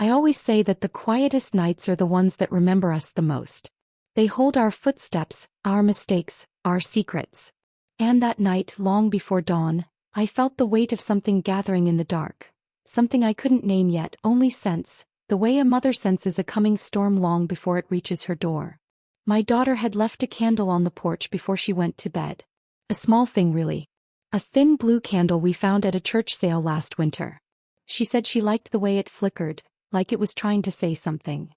I always say that the quietest nights are the ones that remember us the most. They hold our footsteps, our mistakes, our secrets. And that night, long before dawn, I felt the weight of something gathering in the dark. Something I couldn't name yet, only sense, the way a mother senses a coming storm long before it reaches her door. My daughter had left a candle on the porch before she went to bed. A small thing really. A thin blue candle we found at a church sale last winter. She said she liked the way it flickered, like it was trying to say something.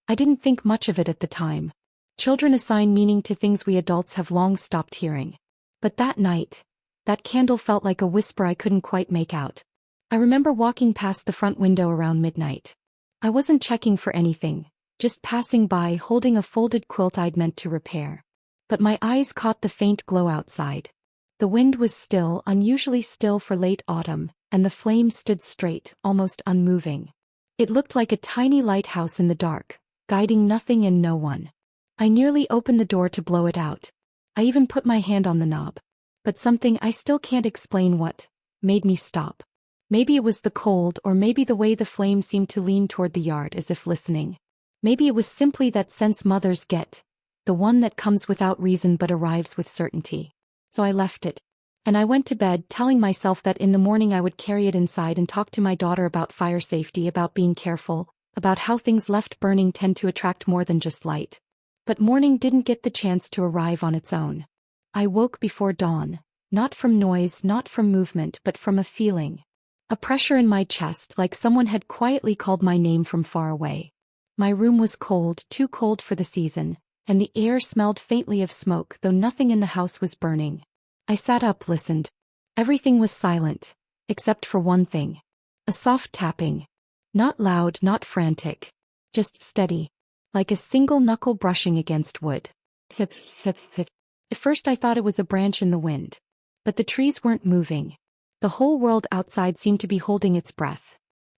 I didn't think much of it at the time. Children assign meaning to things we adults have long stopped hearing. But that night, that candle felt like a whisper I couldn't quite make out. I remember walking past the front window around midnight. I wasn't checking for anything, just passing by holding a folded quilt I'd meant to repair. But my eyes caught the faint glow outside. The wind was still, unusually still for late autumn, and the flame stood straight, almost unmoving. It looked like a tiny lighthouse in the dark, guiding nothing and no one. I nearly opened the door to blow it out. I even put my hand on the knob. But something I still can't explain what made me stop. Maybe it was the cold, or maybe the way the flame seemed to lean toward the yard as if listening. Maybe it was simply that sense mothers get, the one that comes without reason but arrives with certainty. So I left it. And I went to bed telling myself that in the morning I would carry it inside and talk to my daughter about fire safety, about being careful, about how things left burning tend to attract more than just light. But morning didn't get the chance to arrive on its own. I woke before dawn, not from noise, not from movement, but from a feeling. A pressure in my chest, like someone had quietly called my name from far away. My room was cold, too cold for the season, and the air smelled faintly of smoke, though nothing in the house was burning. I sat up, listened. Everything was silent, except for one thing. A soft tapping. Not loud, not frantic. Just steady. Like a single knuckle brushing against wood. Hip, hip, hip. At first I thought it was a branch in the wind. But the trees weren't moving. The whole world outside seemed to be holding its breath.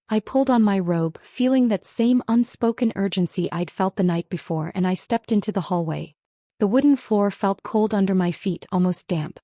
I pulled on my robe, feeling that same unspoken urgency I'd felt the night before, and I stepped into the hallway. The wooden floor felt cold under my feet, almost damp.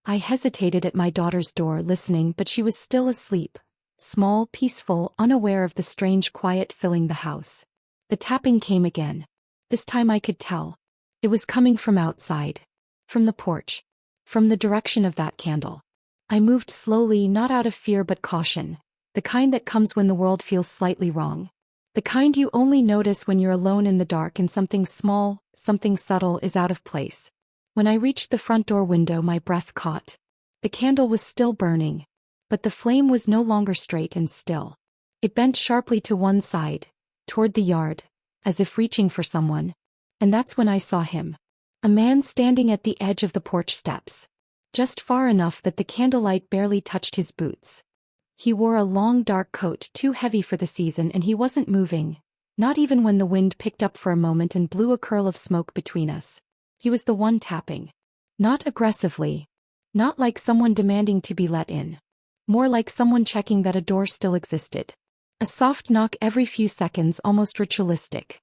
I hesitated at my daughter's door, listening, but she was still asleep. Small, peaceful, unaware of the strange quiet filling the house. The tapping came again. This time I could tell. It was coming from outside. From the porch. From the direction of that candle. I moved slowly, not out of fear but caution. The kind that comes when the world feels slightly wrong. The kind you only notice when you're alone in the dark and something small, something subtle is out of place. When I reached the front door window, my breath caught. The candle was still burning. But the flame was no longer straight and still. It bent sharply to one side, toward the yard, as if reaching for someone. And that's when I saw him. A man standing at the edge of the porch steps. Just far enough that the candlelight barely touched his boots. He wore a long dark coat too heavy for the season, and he wasn't moving. Not even when the wind picked up for a moment and blew a curl of smoke between us. He was the one tapping. Not aggressively. Not like someone demanding to be let in. More like someone checking that a door still existed. A soft knock every few seconds, almost ritualistic.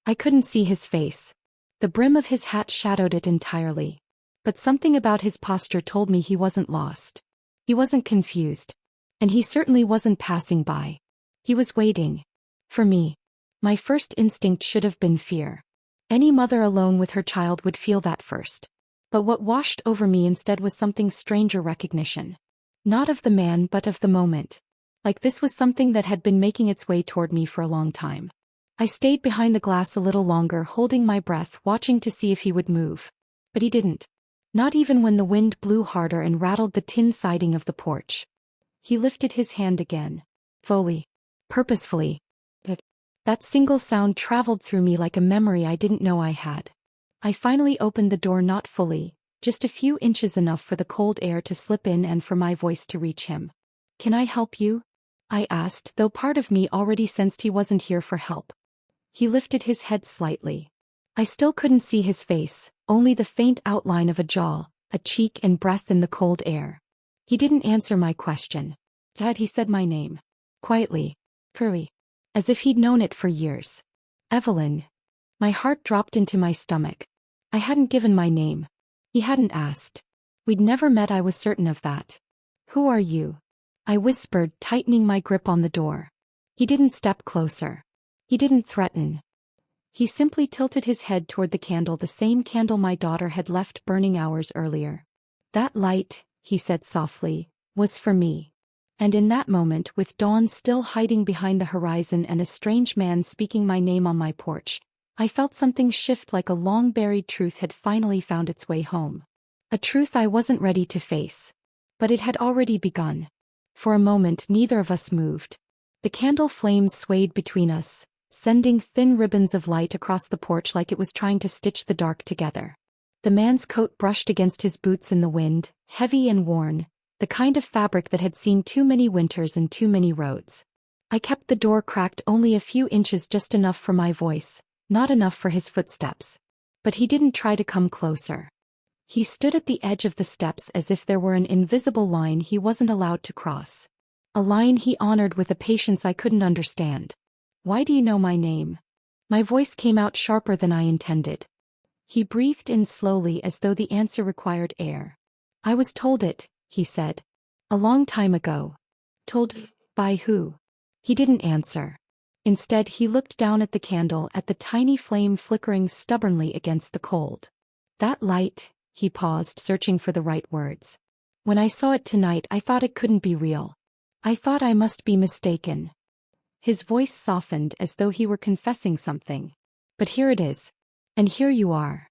I couldn't see his face. The brim of his hat shadowed it entirely. But something about his posture told me he wasn't lost. He wasn't confused. And he certainly wasn't passing by. He was waiting. For me. My first instinct should have been fear. Any mother alone with her child would feel that first. But what washed over me instead was something stranger, recognition. Not of the man but of the moment. Like this was something that had been making its way toward me for a long time. I stayed behind the glass a little longer, holding my breath, watching to see if he would move. But he didn't. Not even when the wind blew harder and rattled the tin siding of the porch. He lifted his hand again. Fully. Purposefully. But that single sound traveled through me like a memory I didn't know I had. I finally opened the door, not fully, just a few inches, enough for the cold air to slip in and for my voice to reach him. "Can I help you?" I asked, though part of me already sensed he wasn't here for help. He lifted his head slightly. I still couldn't see his face, only the faint outline of a jaw, a cheek, and breath in the cold air. He didn't answer my question. "Dad," he said my name. Quietly. Curry. As if he'd known it for years. "Evelyn." My heart dropped into my stomach. I hadn't given my name. He hadn't asked. We'd never met, I was certain of that. "Who are you?" I whispered, tightening my grip on the door. He didn't step closer. He didn't threaten. He simply tilted his head toward the candle, the same candle my daughter had left burning hours earlier. That light, he said softly, was for me. And in that moment, with dawn still hiding behind the horizon and a strange man speaking my name on my porch, I felt something shift, like a long-buried truth had finally found its way home. A truth I wasn't ready to face. But it had already begun. For a moment neither of us moved. The candle flames swayed between us, sending thin ribbons of light across the porch like it was trying to stitch the dark together. The man's coat brushed against his boots in the wind, heavy and worn, the kind of fabric that had seen too many winters and too many roads. I kept the door cracked only a few inches, just enough for my voice, not enough for his footsteps. But he didn't try to come closer. He stood at the edge of the steps as if there were an invisible line he wasn't allowed to cross. A line he honored with a patience I couldn't understand. "Why do you know my name?" My voice came out sharper than I intended. He breathed in slowly as though the answer required air. "I was told it," he said. "A long time ago." "Told by who?" He didn't answer. Instead he looked down at the candle, at the tiny flame flickering stubbornly against the cold. "That light," he paused, searching for the right words. "When I saw it tonight I thought it couldn't be real. I thought I must be mistaken." His voice softened as though he were confessing something. "But here it is. And here you are."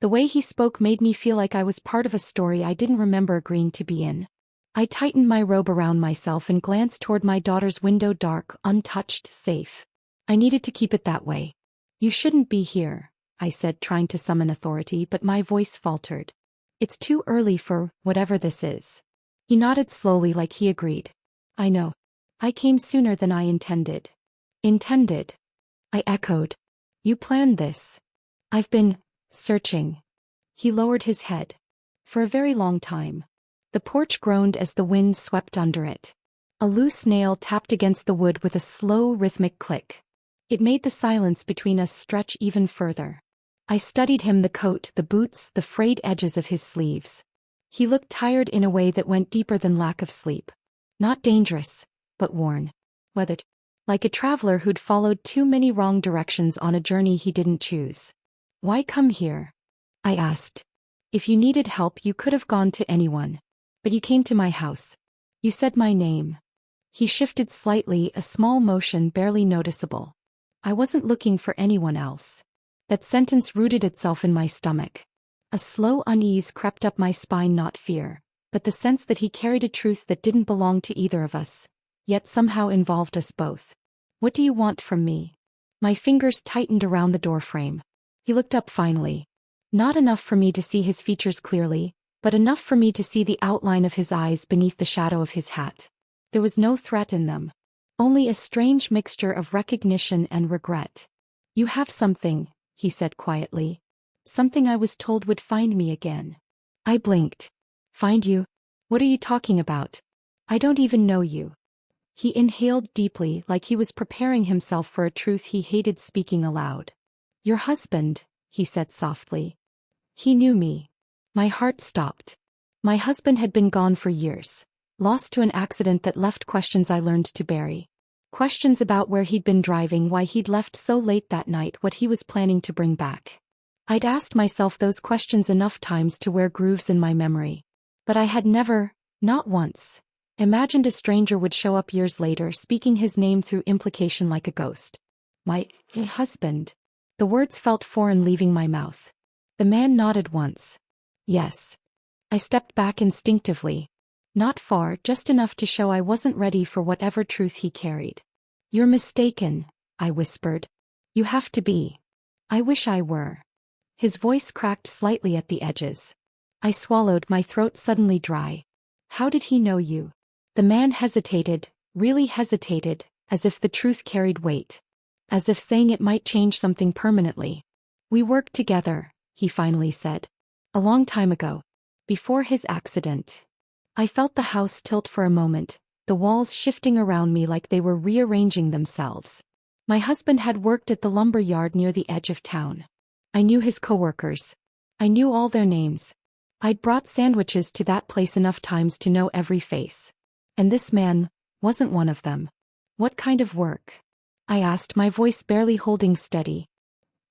The way he spoke made me feel like I was part of a story I didn't remember agreeing to be in. I tightened my robe around myself and glanced toward my daughter's window, dark, untouched, safe. I needed to keep it that way. "You shouldn't be here," I said, trying to summon authority, but my voice faltered. "It's too early for whatever this is." He nodded slowly, like he agreed. "I know. I came sooner than I intended." "Intended?" I echoed. "You planned this." "I've been searching." He lowered his head. "For a very long time." The porch groaned as the wind swept under it. A loose nail tapped against the wood with a slow, rhythmic click. It made the silence between us stretch even further. I studied him, the coat, the boots, the frayed edges of his sleeves. He looked tired in a way that went deeper than lack of sleep. Not dangerous, but worn. Weathered. Like a traveler who'd followed too many wrong directions on a journey he didn't choose. "Why come here?" I asked. "If you needed help you could have gone to anyone. But you came to my house. You said my name." He shifted slightly, a small motion barely noticeable. "I wasn't looking for anyone else." That sentence rooted itself in my stomach. A slow unease crept up my spine, not fear, but the sense that he carried a truth that didn't belong to either of us, yet somehow involved us both. "What do you want from me?" My fingers tightened around the doorframe. He looked up finally. Not enough for me to see his features clearly, but enough for me to see the outline of his eyes beneath the shadow of his hat. There was no threat in them. Only a strange mixture of recognition and regret. "You have something," he said quietly. "Something I was told would find me again." I blinked. "Find you? What are you talking about? I don't even know you." He inhaled deeply, like he was preparing himself for a truth he hated speaking aloud. "Your husband," he said softly. "He knew me." My heart stopped. My husband had been gone for years, lost to an accident that left questions I learned to bury. Questions about where he'd been driving, why he'd left so late that night, what he was planning to bring back. I'd asked myself those questions enough times to wear grooves in my memory. But I had never, not once, imagined a stranger would show up years later, speaking his name through implication like a ghost. My husband. The words felt foreign leaving my mouth. The man nodded once. "Yes." I stepped back instinctively. Not far, just enough to show I wasn't ready for whatever truth he carried. "You're mistaken," I whispered. "You have to be." "I wish I were." His voice cracked slightly at the edges. I swallowed, my throat suddenly dry. "How did he know you?" The man hesitated, really hesitated, as if the truth carried weight. As if saying it might change something permanently. "We worked together," he finally said. "A long time ago. Before his accident." I felt the house tilt for a moment, the walls shifting around me like they were rearranging themselves. My husband had worked at the lumber yard near the edge of town. I knew his coworkers. I knew all their names. I'd brought sandwiches to that place enough times to know every face. And this man wasn't one of them. What kind of work? I asked, my voice barely holding steady.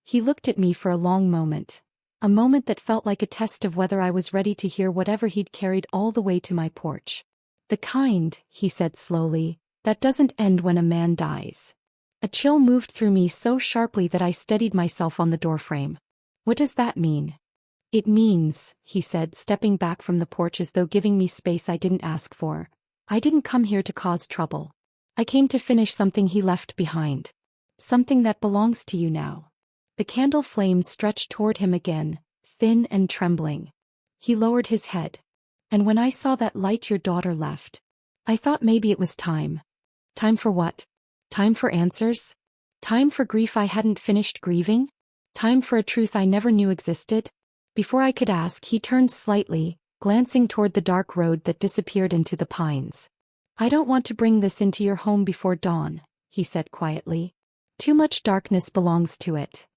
He looked at me for a long moment. A moment that felt like a test of whether I was ready to hear whatever he'd carried all the way to my porch. The kind, he said slowly, that doesn't end when a man dies. A chill moved through me so sharply that I steadied myself on the doorframe. What does that mean? It means, he said, stepping back from the porch as though giving me space I didn't ask for. I didn't come here to cause trouble. I came to finish something he left behind. Something that belongs to you now. The candle flame stretched toward him again, thin and trembling. He lowered his head. And when I saw that light your daughter left, I thought maybe it was time. Time for what? Time for answers? Time for grief I hadn't finished grieving? Time for a truth I never knew existed? Before I could ask, he turned slightly, glancing toward the dark road that disappeared into the pines. I don't want to bring this into your home before dawn, he said quietly. Too much darkness belongs to it.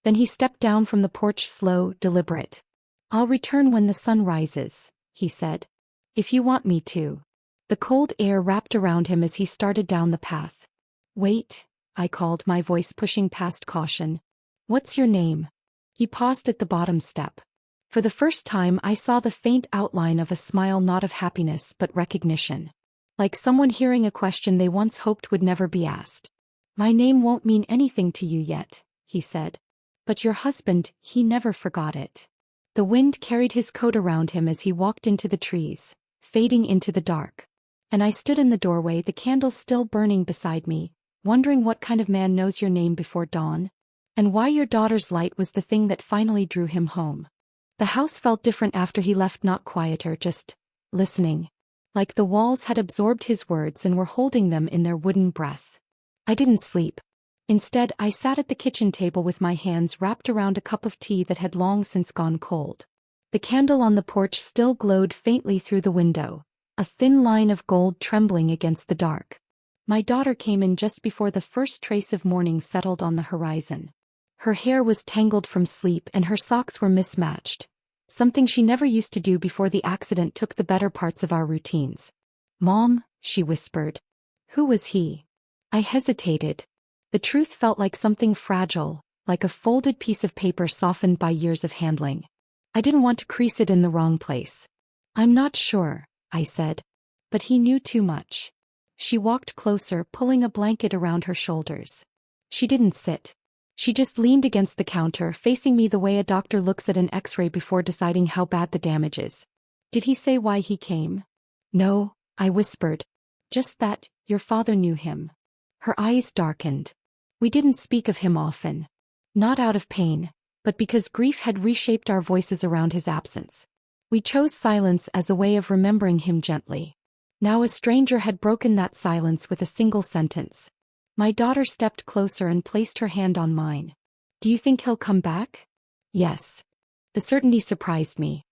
Then he stepped down from the porch, slow, deliberate. I'll return when the sun rises, he said. If you want me to. The cold air wrapped around him as he started down the path. Wait, I called, my voice pushing past caution. What's your name? He paused at the bottom step. For the first time I saw the faint outline of a smile, not of happiness but recognition. Like someone hearing a question they once hoped would never be asked. My name won't mean anything to you yet, he said. But your husband, he never forgot it. The wind carried his coat around him as he walked into the trees, fading into the dark. And I stood in the doorway, the candle still burning beside me, wondering what kind of man knows your name before dawn? And why your daughter's light was the thing that finally drew him home. The house felt different after he left, not quieter, just listening. Like the walls had absorbed his words and were holding them in their wooden breath. I didn't sleep. Instead, I sat at the kitchen table with my hands wrapped around a cup of tea that had long since gone cold. The candle on the porch still glowed faintly through the window, a thin line of gold trembling against the dark. My daughter came in just before the first trace of morning settled on the horizon. Her hair was tangled from sleep and her socks were mismatched, something she never used to do before the accident took the better parts of our routines. Mom, she whispered. Who was he? I hesitated. The truth felt like something fragile, like a folded piece of paper softened by years of handling. I didn't want to crease it in the wrong place. I'm not sure, I said. But he knew too much. She walked closer, pulling a blanket around her shoulders. She didn't sit. She just leaned against the counter, facing me the way a doctor looks at an X-ray before deciding how bad the damage is. Did he say why he came? No, I whispered. Just that, your father knew him. Her eyes darkened. We didn't speak of him often. Not out of pain, but because grief had reshaped our voices around his absence. We chose silence as a way of remembering him gently. Now a stranger had broken that silence with a single sentence. My daughter stepped closer and placed her hand on mine. Do you think he'll come back? Yes. The certainty surprised me.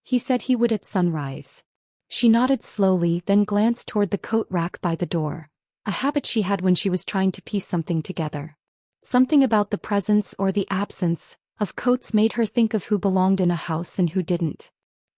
He said he would at sunrise. She nodded slowly, then glanced toward the coat rack by the door, a habit she had when she was trying to piece something together. Something about the presence or the absence of coats made her think of who belonged in a house and who didn't.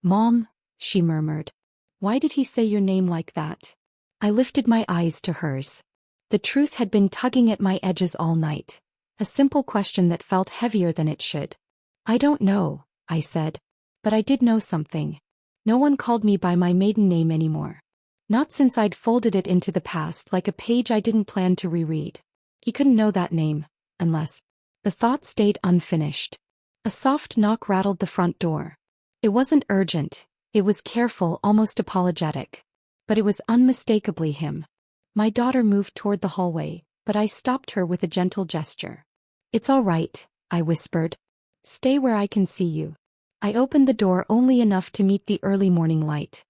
Mom, she murmured. Why did he say your name like that? I lifted my eyes to hers. The truth had been tugging at my edges all night. A simple question that felt heavier than it should. I don't know, I said. But I did know something. No one called me by my maiden name anymore. Not since I'd folded it into the past like a page I didn't plan to reread. He couldn't know that name, unless... The thought stayed unfinished. A soft knock rattled the front door. It wasn't urgent. It was careful, almost apologetic. But it was unmistakably him. My daughter moved toward the hallway, but I stopped her with a gentle gesture. It's all right, I whispered. Stay where I can see you. I opened the door only enough to meet the early morning light.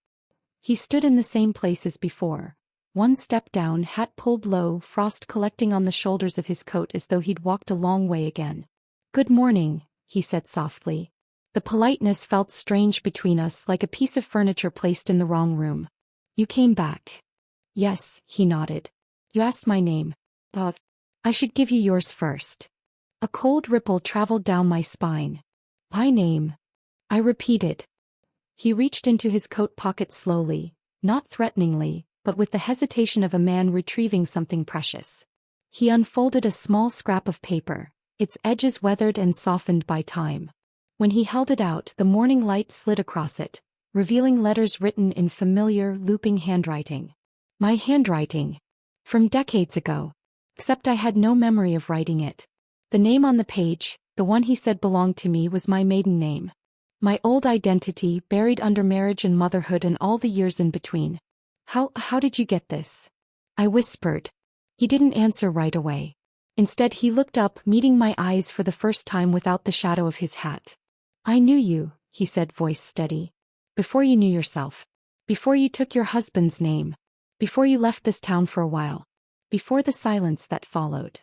He stood in the same place as before. One step down, hat pulled low, frost collecting on the shoulders of his coat as though he'd walked a long way again. Good morning, he said softly. The politeness felt strange between us, like a piece of furniture placed in the wrong room. You came back. Yes, he nodded. You asked my name. But I should give you yours first. A cold ripple traveled down my spine. My name. I repeated. He reached into his coat pocket slowly, not threateningly, but with the hesitation of a man retrieving something precious. He unfolded a small scrap of paper, its edges weathered and softened by time. When he held it out, the morning light slid across it, revealing letters written in familiar, looping handwriting. My handwriting. From decades ago. Except I had no memory of writing it. The name on the page, the one he said belonged to me, was my maiden name. My old identity, buried under marriage and motherhood and all the years in between. How did you get this? I whispered. He didn't answer right away. Instead he looked up, meeting my eyes for the first time without the shadow of his hat. I knew you, he said, voice steady. Before you knew yourself. Before you took your husband's name. Before you left this town for a while. Before the silence that followed.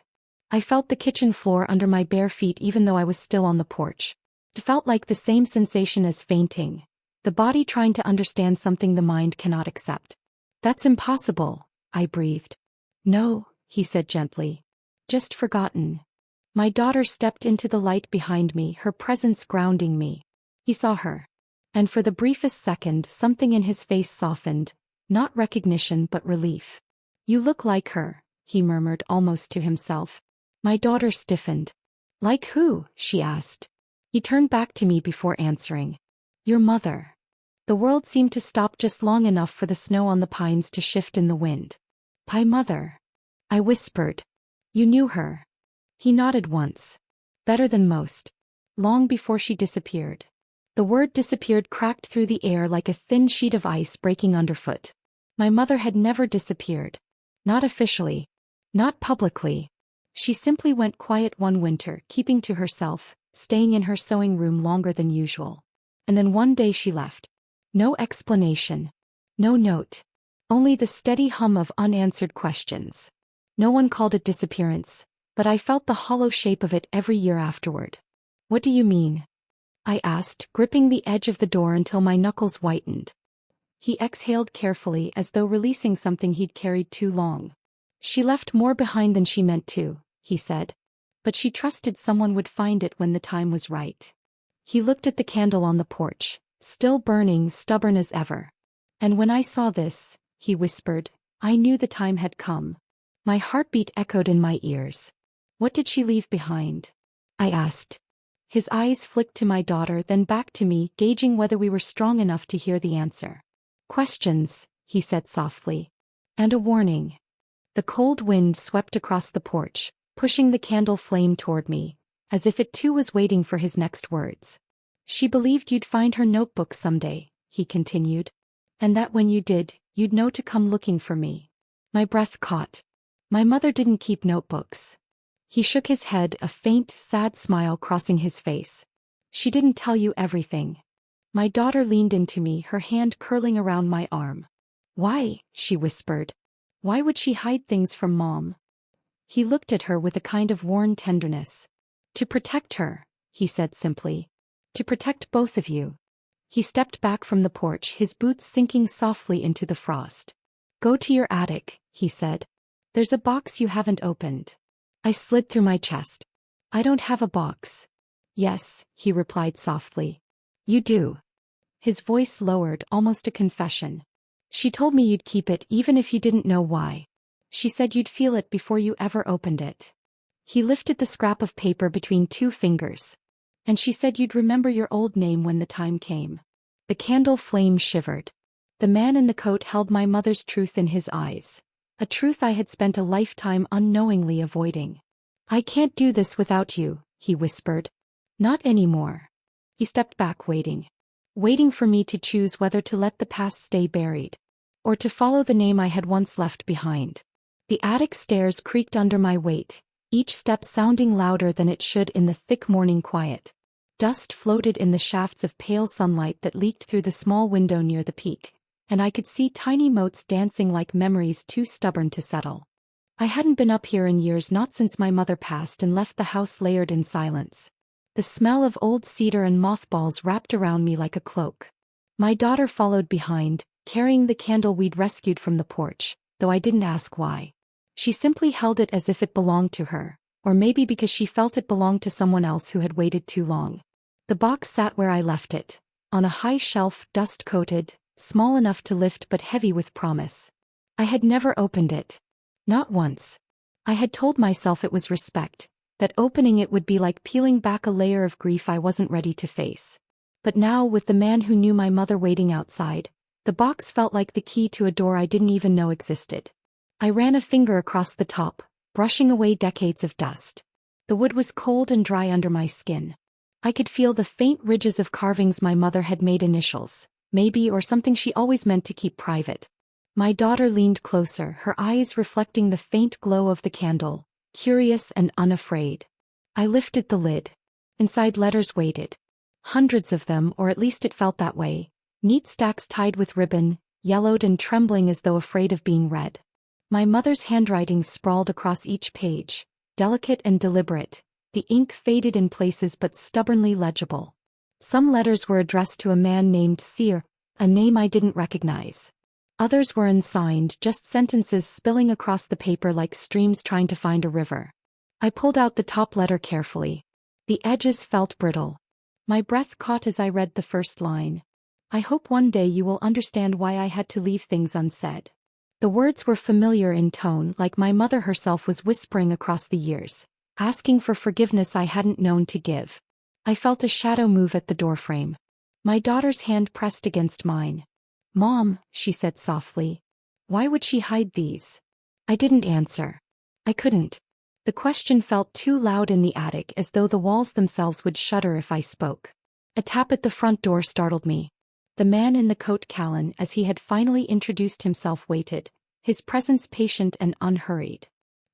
I felt the kitchen floor under my bare feet even though I was still on the porch. It felt like the same sensation as fainting. The body trying to understand something the mind cannot accept. That's impossible, I breathed. No, he said gently. Just forgotten. My daughter stepped into the light behind me, her presence grounding me. He saw her. And for the briefest second something in his face softened, not recognition but relief. You look like her, he murmured almost to himself. My daughter stiffened. Like who? She asked. He turned back to me before answering. Your mother. The world seemed to stop just long enough for the snow on the pines to shift in the wind. My mother. I whispered. You knew her. He nodded once. Better than most. Long before she disappeared. The word disappeared cracked through the air like a thin sheet of ice breaking underfoot. My mother had never disappeared. Not officially. Not publicly. She simply went quiet one winter, keeping to herself, staying in her sewing room longer than usual. And then one day she left. No explanation. No note. Only the steady hum of unanswered questions. No one called it disappearance, but I felt the hollow shape of it every year afterward. What do you mean? I asked, gripping the edge of the door until my knuckles whitened. He exhaled carefully as though releasing something he'd carried too long. She left more behind than she meant to, he said. But she trusted someone would find it when the time was right. He looked at the candle on the porch, still burning, stubborn as ever. And when I saw this, he whispered, I knew the time had come. My heartbeat echoed in my ears. What did she leave behind? I asked. His eyes flicked to my daughter, then back to me, gauging whether we were strong enough to hear the answer. Questions, he said softly. And a warning. The cold wind swept across the porch, pushing the candle flame toward me, as if it too was waiting for his next words. She believed you'd find her notebook someday, he continued. And that when you did, you'd know to come looking for me. My breath caught. My mother didn't keep notebooks. He shook his head, a faint, sad smile crossing his face. She didn't tell you everything. My daughter leaned into me, her hand curling around my arm. Why? She whispered. Why would she hide things from Mom? He looked at her with a kind of worn tenderness. To protect her, he said simply. To protect both of you. He stepped back from the porch, his boots sinking softly into the frost. Go to your attic, he said. There's a box you haven't opened. I slid through my chest. I don't have a box. Yes, he replied softly. You do. His voice lowered, almost a confession. She told me you'd keep it even if you didn't know why. She said you'd feel it before you ever opened it. He lifted the scrap of paper between two fingers. And she said you'd remember your old name when the time came. The candle flame shivered. The man in the coat held my mother's truth in his eyes. A truth I had spent a lifetime unknowingly avoiding. I can't do this without you, he whispered. Not anymore. He stepped back, waiting. Waiting for me to choose whether to let the past stay buried. Or to follow the name I had once left behind. The attic stairs creaked under my weight, each step sounding louder than it should in the thick morning quiet. Dust floated in the shafts of pale sunlight that leaked through the small window near the peak, and I could see tiny motes dancing like memories too stubborn to settle. I hadn't been up here in years, not since my mother passed and left the house layered in silence. The smell of old cedar and mothballs wrapped around me like a cloak. My daughter followed behind, carrying the candle we'd rescued from the porch, though I didn't ask why. She simply held it as if it belonged to her, or maybe because she felt it belonged to someone else who had waited too long. The box sat where I left it, on a high shelf, dust-coated, small enough to lift but heavy with promise. I had never opened it. Not once. I had told myself it was respect, that opening it would be like peeling back a layer of grief I wasn't ready to face. But now, with the man who knew my mother waiting outside, the box felt like the key to a door I didn't even know existed. I ran a finger across the top, brushing away decades of dust. The wood was cold and dry under my skin. I could feel the faint ridges of carvings my mother had made, initials, maybe, or something she always meant to keep private. My daughter leaned closer, her eyes reflecting the faint glow of the candle, curious and unafraid. I lifted the lid. Inside, letters waited. Hundreds of them, or at least it felt that way. Neat stacks tied with ribbon, yellowed and trembling as though afraid of being read. My mother's handwriting sprawled across each page, delicate and deliberate, the ink faded in places but stubbornly legible. Some letters were addressed to a man named Sear, a name I didn't recognize. Others were unsigned, just sentences spilling across the paper like streams trying to find a river. I pulled out the top letter carefully. The edges felt brittle. My breath caught as I read the first line. I hope one day you will understand why I had to leave things unsaid. The words were familiar in tone, like my mother herself was whispering across the years, asking for forgiveness I hadn't known to give. I felt a shadow move at the doorframe. My daughter's hand pressed against mine. "Mom," she said softly. "Why would she hide these?" I didn't answer. I couldn't. The question felt too loud in the attic, as though the walls themselves would shudder if I spoke. A tap at the front door startled me. The man in the coat, Callan, as he had finally introduced himself, waited, his presence patient and unhurried.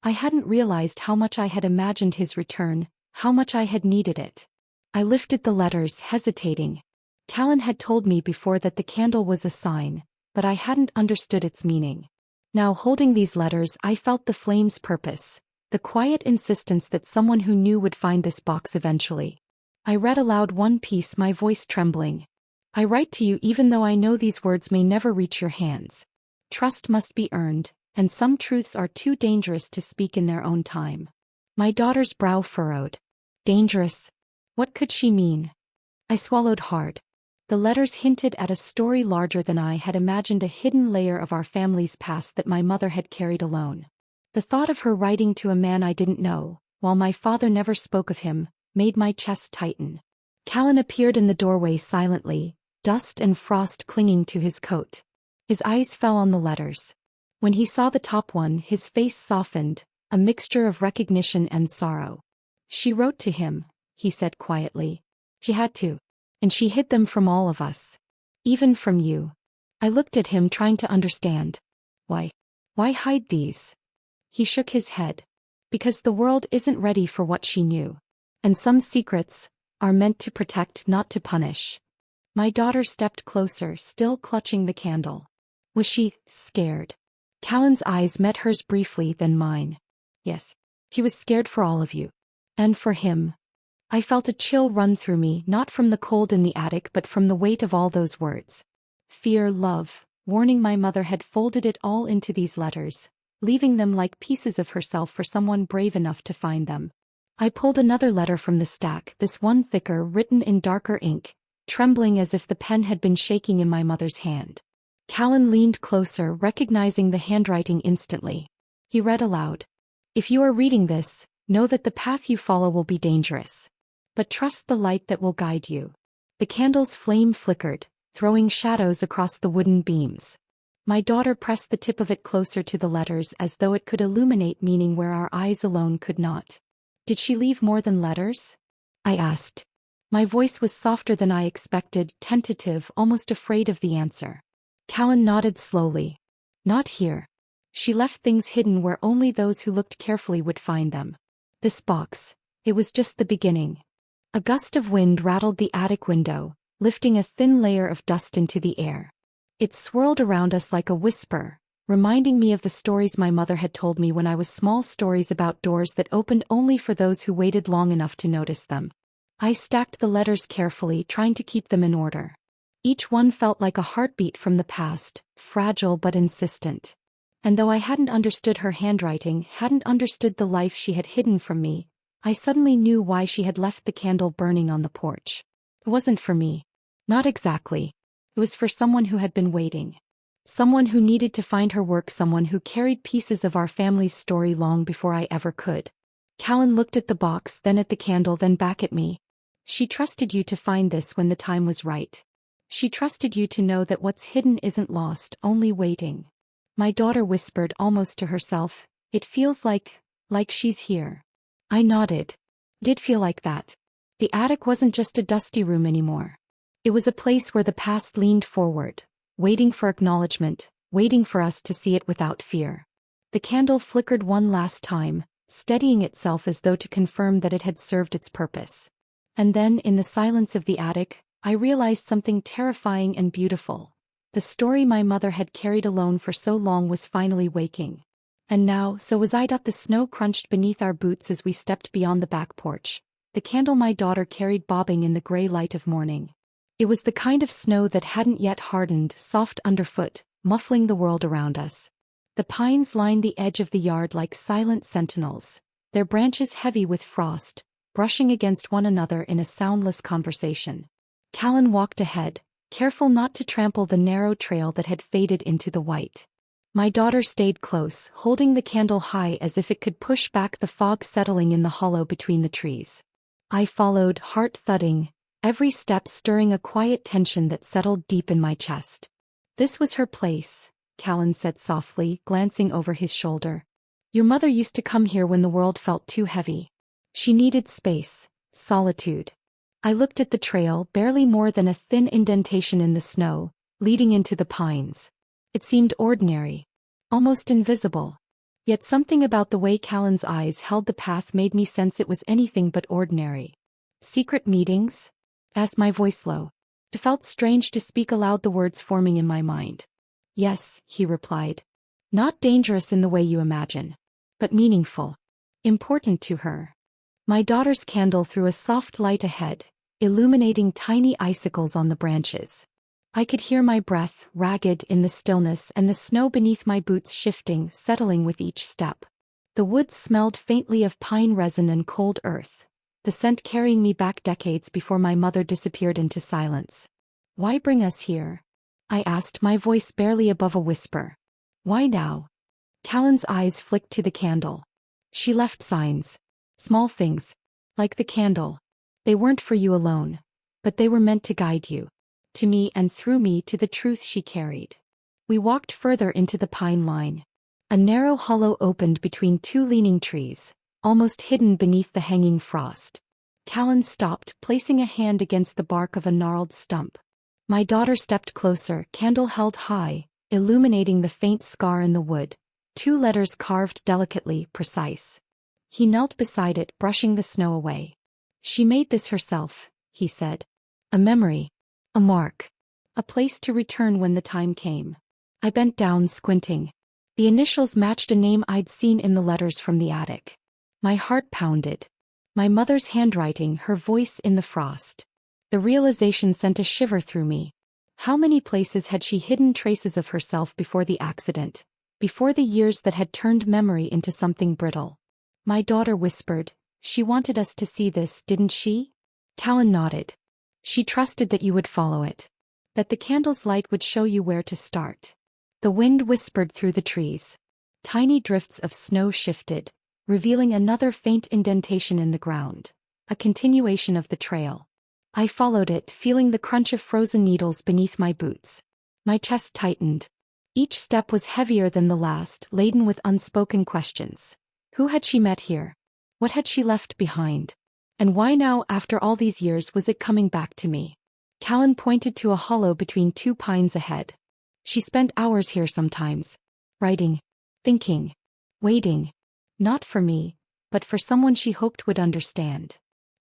I hadn't realized how much I had imagined his return, how much I had needed it. I lifted the letters, hesitating. Callan had told me before that the candle was a sign, but I hadn't understood its meaning. Now, holding these letters, I felt the flame's purpose, the quiet insistence that someone who knew would find this box eventually. I read aloud one piece, my voice trembling. I write to you even though I know these words may never reach your hands. Trust must be earned, and some truths are too dangerous to speak in their own time. My daughter's brow furrowed. Dangerous? What could she mean? I swallowed hard. The letters hinted at a story larger than I had imagined, a hidden layer of our family's past that my mother had carried alone. The thought of her writing to a man I didn't know, while my father never spoke of him, made my chest tighten. Callan appeared in the doorway silently, dust and frost clinging to his coat. His eyes fell on the letters. When he saw the top one, his face softened, a mixture of recognition and sorrow. "She wrote to him," he said quietly. "She had to. And she hid them from all of us. Even from you." I looked at him, trying to understand. Why? Why hide these? He shook his head. Because the world isn't ready for what she knew. And some secrets are meant to protect, not to punish. My daughter stepped closer, still clutching the candle. Was she scared? Callan's eyes met hers briefly, then mine. Yes. He was scared for all of you. And for him. I felt a chill run through me, not from the cold in the attic but from the weight of all those words. Fear, love, warning. My mother had folded it all into these letters, leaving them like pieces of herself for someone brave enough to find them. I pulled another letter from the stack, this one thicker, written in darker ink, trembling as if the pen had been shaking in my mother's hand. Callan leaned closer, recognizing the handwriting instantly. He read aloud. "If you are reading this, know that the path you follow will be dangerous. But trust the light that will guide you." The candle's flame flickered, throwing shadows across the wooden beams. My daughter pressed the tip of it closer to the letters as though it could illuminate meaning where our eyes alone could not. "Did she leave more than letters?" I asked. My voice was softer than I expected, tentative, almost afraid of the answer. Callan nodded slowly. "Not here. She left things hidden where only those who looked carefully would find them. This box, it was just the beginning." A gust of wind rattled the attic window, lifting a thin layer of dust into the air. It swirled around us like a whisper, reminding me of the stories my mother had told me when I was small, stories about doors that opened only for those who waited long enough to notice them. I stacked the letters carefully, trying to keep them in order. Each one felt like a heartbeat from the past, fragile but insistent. And though I hadn't understood her handwriting, hadn't understood the life she had hidden from me, I suddenly knew why she had left the candle burning on the porch. It wasn't for me. Not exactly. It was for someone who had been waiting. Someone who needed to find her work, someone who carried pieces of our family's story long before I ever could. Callan looked at the box, then at the candle, then back at me. She trusted you to find this when the time was right. She trusted you to know that what's hidden isn't lost, only waiting. My daughter whispered almost to herself, "It feels like she's here." I nodded. Did feel like that. The attic wasn't just a dusty room anymore. It was a place where the past leaned forward, waiting for acknowledgement, waiting for us to see it without fear. The candle flickered one last time, steadying itself as though to confirm that it had served its purpose. And then, in the silence of the attic, I realized something terrifying and beautiful. The story my mother had carried alone for so long was finally waking. And now, so was I. The snow crunched beneath our boots as we stepped beyond the back porch, the candle my daughter carried bobbing in the gray light of morning. It was the kind of snow that hadn't yet hardened, soft underfoot, muffling the world around us. The pines lined the edge of the yard like silent sentinels, their branches heavy with frost, brushing against one another in a soundless conversation. Callan walked ahead, careful not to trample the narrow trail that had faded into the white. My daughter stayed close, holding the candle high as if it could push back the fog settling in the hollow between the trees. I followed, heart thudding, every step stirring a quiet tension that settled deep in my chest. "This was her place," Callan said softly, glancing over his shoulder. "Your mother used to come here when the world felt too heavy. She needed space, solitude." I looked at the trail, barely more than a thin indentation in the snow, leading into the pines. It seemed ordinary, almost invisible. Yet something about the way Callan's eyes held the path made me sense it was anything but ordinary. "Secret meetings?" asked my voice low. It felt strange to speak aloud, the words forming in my mind. "Yes," he replied. "Not dangerous in the way you imagine, but meaningful. Important to her." My daughter's candle threw a soft light ahead, illuminating tiny icicles on the branches. I could hear my breath, ragged in the stillness, and the snow beneath my boots shifting, settling with each step. The woods smelled faintly of pine resin and cold earth, the scent carrying me back decades before my mother disappeared into silence. "Why bring us here?" I asked, my voice barely above a whisper. "Why now?" Callan's eyes flicked to the candle. "She left signs. Small things. Like the candle. They weren't for you alone. But they were meant to guide you. To me and through me to the truth she carried." We walked further into the pine line. A narrow hollow opened between two leaning trees, almost hidden beneath the hanging frost. Callan stopped, placing a hand against the bark of a gnarled stump. My daughter stepped closer, candle held high, illuminating the faint scar in the wood, 2 letters carved delicately, precise. He knelt beside it, brushing the snow away. "She made this herself," he said. "A memory. A mark. A place to return when the time came." I bent down, squinting. The initials matched a name I'd seen in the letters from the attic. My heart pounded. My mother's handwriting, her voice in the frost. The realization sent a shiver through me. How many places had she hidden traces of herself before the accident, before the years that had turned memory into something brittle? My daughter whispered, "She wanted us to see this, didn't she?" Callan nodded. "She trusted that you would follow it. That the candle's light would show you where to start." The wind whispered through the trees. Tiny drifts of snow shifted, revealing another faint indentation in the ground, a continuation of the trail. I followed it, feeling the crunch of frozen needles beneath my boots. My chest tightened. Each step was heavier than the last, laden with unspoken questions. Who had she met here? What had she left behind? And why now, after all these years, was it coming back to me? Callan pointed to a hollow between 2 pines ahead. "She spent hours here sometimes. Writing. Thinking. Waiting. Not for me, but for someone she hoped would understand."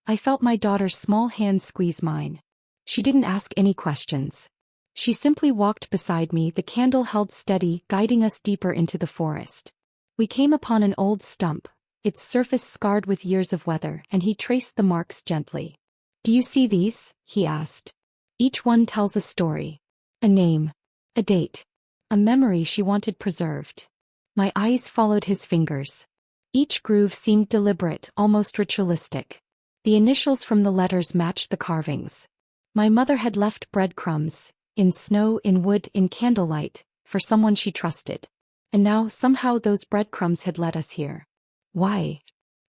I felt my daughter's small hand squeeze mine. She didn't ask any questions. She simply walked beside me, the candle held steady, guiding us deeper into the forest. We came upon an old stump, its surface scarred with years of weather, and he traced the marks gently. "Do you see these?" he asked. "Each one tells a story. A name. A date. A memory she wanted preserved." My eyes followed his fingers. Each groove seemed deliberate, almost ritualistic. The initials from the letters matched the carvings. My mother had left breadcrumbs, in snow, in wood, in candlelight, for someone she trusted. And now, somehow those breadcrumbs had led us here. Why?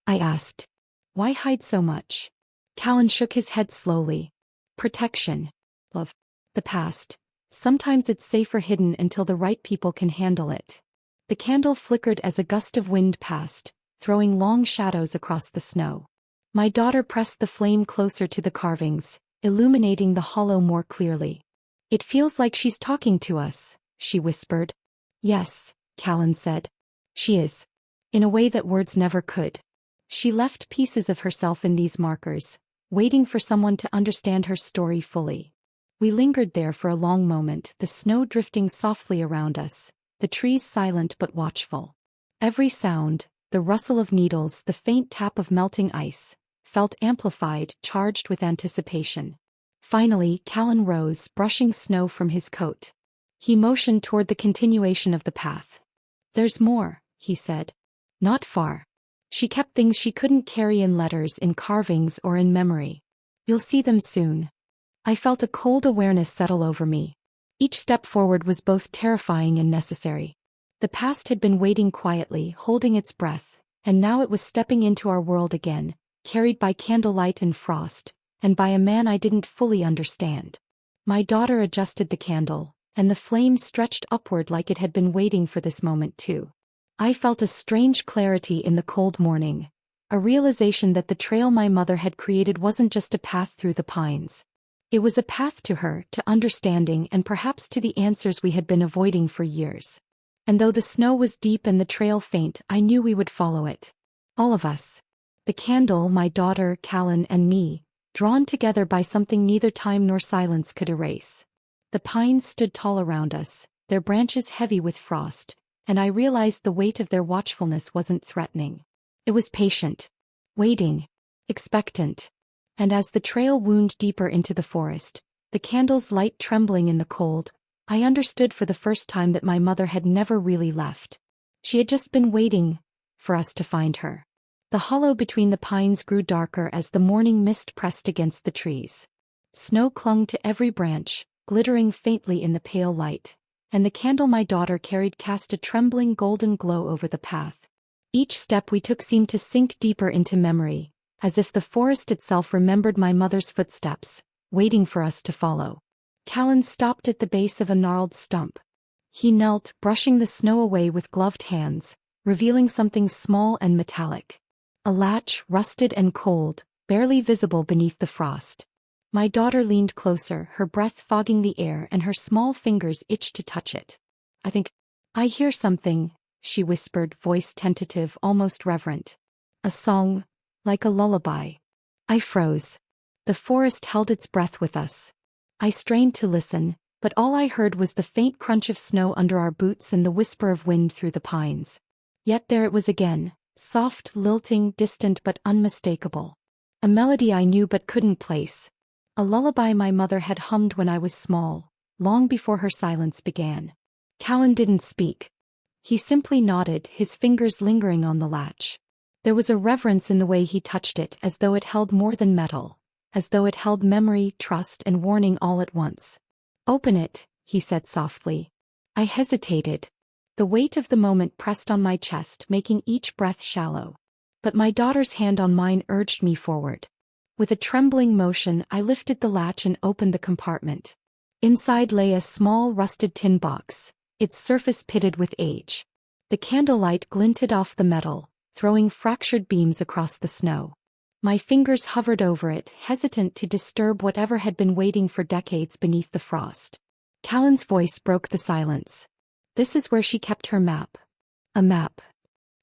I asked. Why hide so much? Callan shook his head slowly. Protection. Love. The past. Sometimes it's safer hidden until the right people can handle it. The candle flickered as a gust of wind passed, throwing long shadows across the snow. My daughter pressed the flame closer to the carvings, illuminating the hollow more clearly. It feels like she's talking to us, she whispered. Yes, Callan said. She is. In a way that words never could. She left pieces of herself in these markers, waiting for someone to understand her story fully. We lingered there for a long moment, the snow drifting softly around us, the trees silent but watchful. Every sound, the rustle of needles, the faint tap of melting ice, felt amplified, charged with anticipation. Finally, Callan rose, brushing snow from his coat. He motioned toward the continuation of the path. There's more, he said. Not far. She kept things she couldn't carry in letters, in carvings, or in memory. You'll see them soon. I felt a cold awareness settle over me. Each step forward was both terrifying and necessary. The past had been waiting quietly, holding its breath, and now it was stepping into our world again, carried by candlelight and frost, and by a man I didn't fully understand. My daughter adjusted the candle, and the flame stretched upward like it had been waiting for this moment too. I felt a strange clarity in the cold morning, a realization that the trail my mother had created wasn't just a path through the pines. It was a path to her, to understanding, and perhaps to the answers we had been avoiding for years. And though the snow was deep and the trail faint, I knew we would follow it. All of us. The candle, my daughter, Callan, and me, drawn together by something neither time nor silence could erase. The pines stood tall around us, their branches heavy with frost, and I realized the weight of their watchfulness wasn't threatening. It was patient. Waiting. Expectant. And as the trail wound deeper into the forest, the candle's light trembling in the cold, I understood for the first time that my mother had never really left. She had just been waiting for us to find her. The hollow between the pines grew darker as the morning mist pressed against the trees. Snow clung to every branch, glittering faintly in the pale light, and the candle my daughter carried cast a trembling golden glow over the path. Each step we took seemed to sink deeper into memory, as if the forest itself remembered my mother's footsteps, waiting for us to follow. Callan stopped at the base of a gnarled stump. He knelt, brushing the snow away with gloved hands, revealing something small and metallic. A latch, rusted and cold, barely visible beneath the frost. My daughter leaned closer, her breath fogging the air, and her small fingers itched to touch it. I hear something, she whispered, voice tentative, almost reverent. A song, like a lullaby. I froze. The forest held its breath with us. I strained to listen, but all I heard was the faint crunch of snow under our boots and the whisper of wind through the pines. Yet there it was again, soft, lilting, distant but unmistakable. A melody I knew but couldn't place. A lullaby my mother had hummed when I was small, long before her silence began. Callan didn't speak. He simply nodded, his fingers lingering on the latch. There was a reverence in the way he touched it, as though it held more than metal, as though it held memory, trust, and warning all at once. Open it, he said softly. I hesitated. The weight of the moment pressed on my chest, making each breath shallow. But my daughter's hand on mine urged me forward. With a trembling motion, I lifted the latch and opened the compartment. Inside lay a small rusted tin box, its surface pitted with age. The candlelight glinted off the metal, throwing fractured beams across the snow. My fingers hovered over it, hesitant to disturb whatever had been waiting for decades beneath the frost. Callan's voice broke the silence. This is where she kept her map. A map.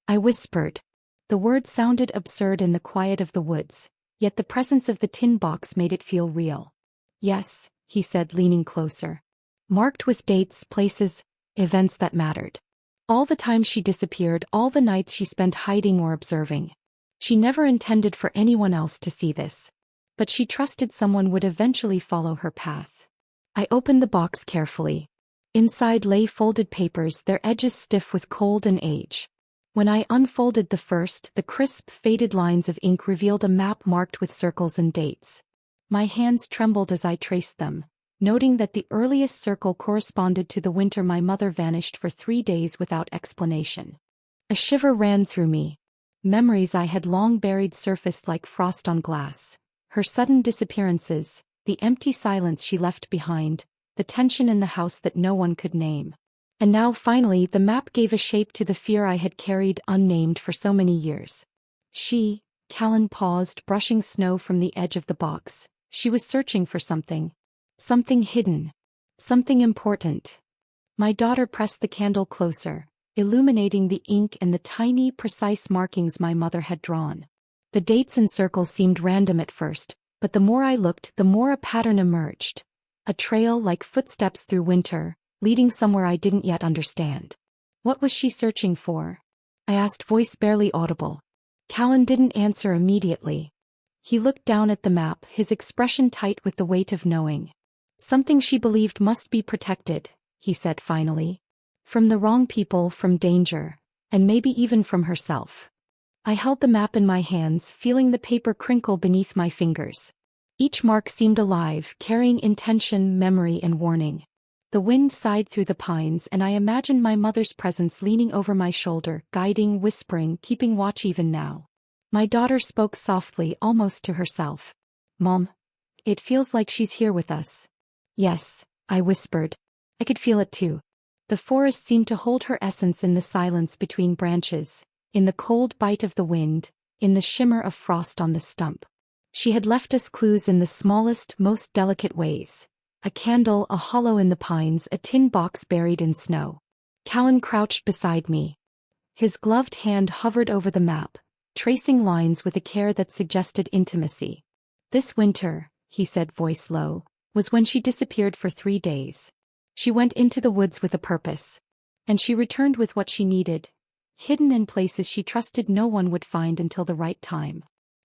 I whispered. The word sounded absurd in the quiet of the woods, yet the presence of the tin box made it feel real. Yes, he said, leaning closer. Marked with dates, places, events that mattered. All the time she disappeared, all the nights she spent hiding or observing. She never intended for anyone else to see this. But she trusted someone would eventually follow her path. I opened the box carefully. Inside lay folded papers, their edges stiff with cold and age. When I unfolded the first, the crisp, faded lines of ink revealed a map marked with circles and dates. My hands trembled as I traced them, noting that the earliest circle corresponded to the winter my mother vanished for 3 days without explanation. A shiver ran through me. Memories I had long buried surfaced like frost on glass. Her sudden disappearances, the empty silence she left behind, the tension in the house that no one could name. And now finally the map gave a shape to the fear I had carried unnamed for so many years. Callan paused, brushing snow from the edge of the box. She was searching for something. Something hidden. Something important. My daughter pressed the candle closer, illuminating the ink and the tiny, precise markings my mother had drawn. The dates and circles seemed random at first, but the more I looked, the more a pattern emerged. A trail like footsteps through winter, leading somewhere I didn't yet understand. What was she searching for? I asked, voice barely audible. Callan didn't answer immediately. He looked down at the map, his expression tight with the weight of knowing. Something she believed must be protected, he said finally. From the wrong people, from danger, and maybe even from herself. I held the map in my hands, feeling the paper crinkle beneath my fingers. Each mark seemed alive, carrying intention, memory, and warning. The wind sighed through the pines, and I imagined my mother's presence leaning over my shoulder, guiding, whispering, keeping watch even now. My daughter spoke softly, almost to herself. Mom, it feels like she's here with us. Yes, I whispered. I could feel it too. The forest seemed to hold her essence in the silence between branches, in the cold bite of the wind, in the shimmer of frost on the stump. She had left us clues in the smallest, most delicate ways. A candle, a hollow in the pines, a tin box buried in snow. Callan crouched beside me. His gloved hand hovered over the map, tracing lines with a care that suggested intimacy. This winter, he said, voice low, was when she disappeared for 3 days. She went into the woods with a purpose. And she returned with what she needed, hidden in places she trusted no one would find until the right time.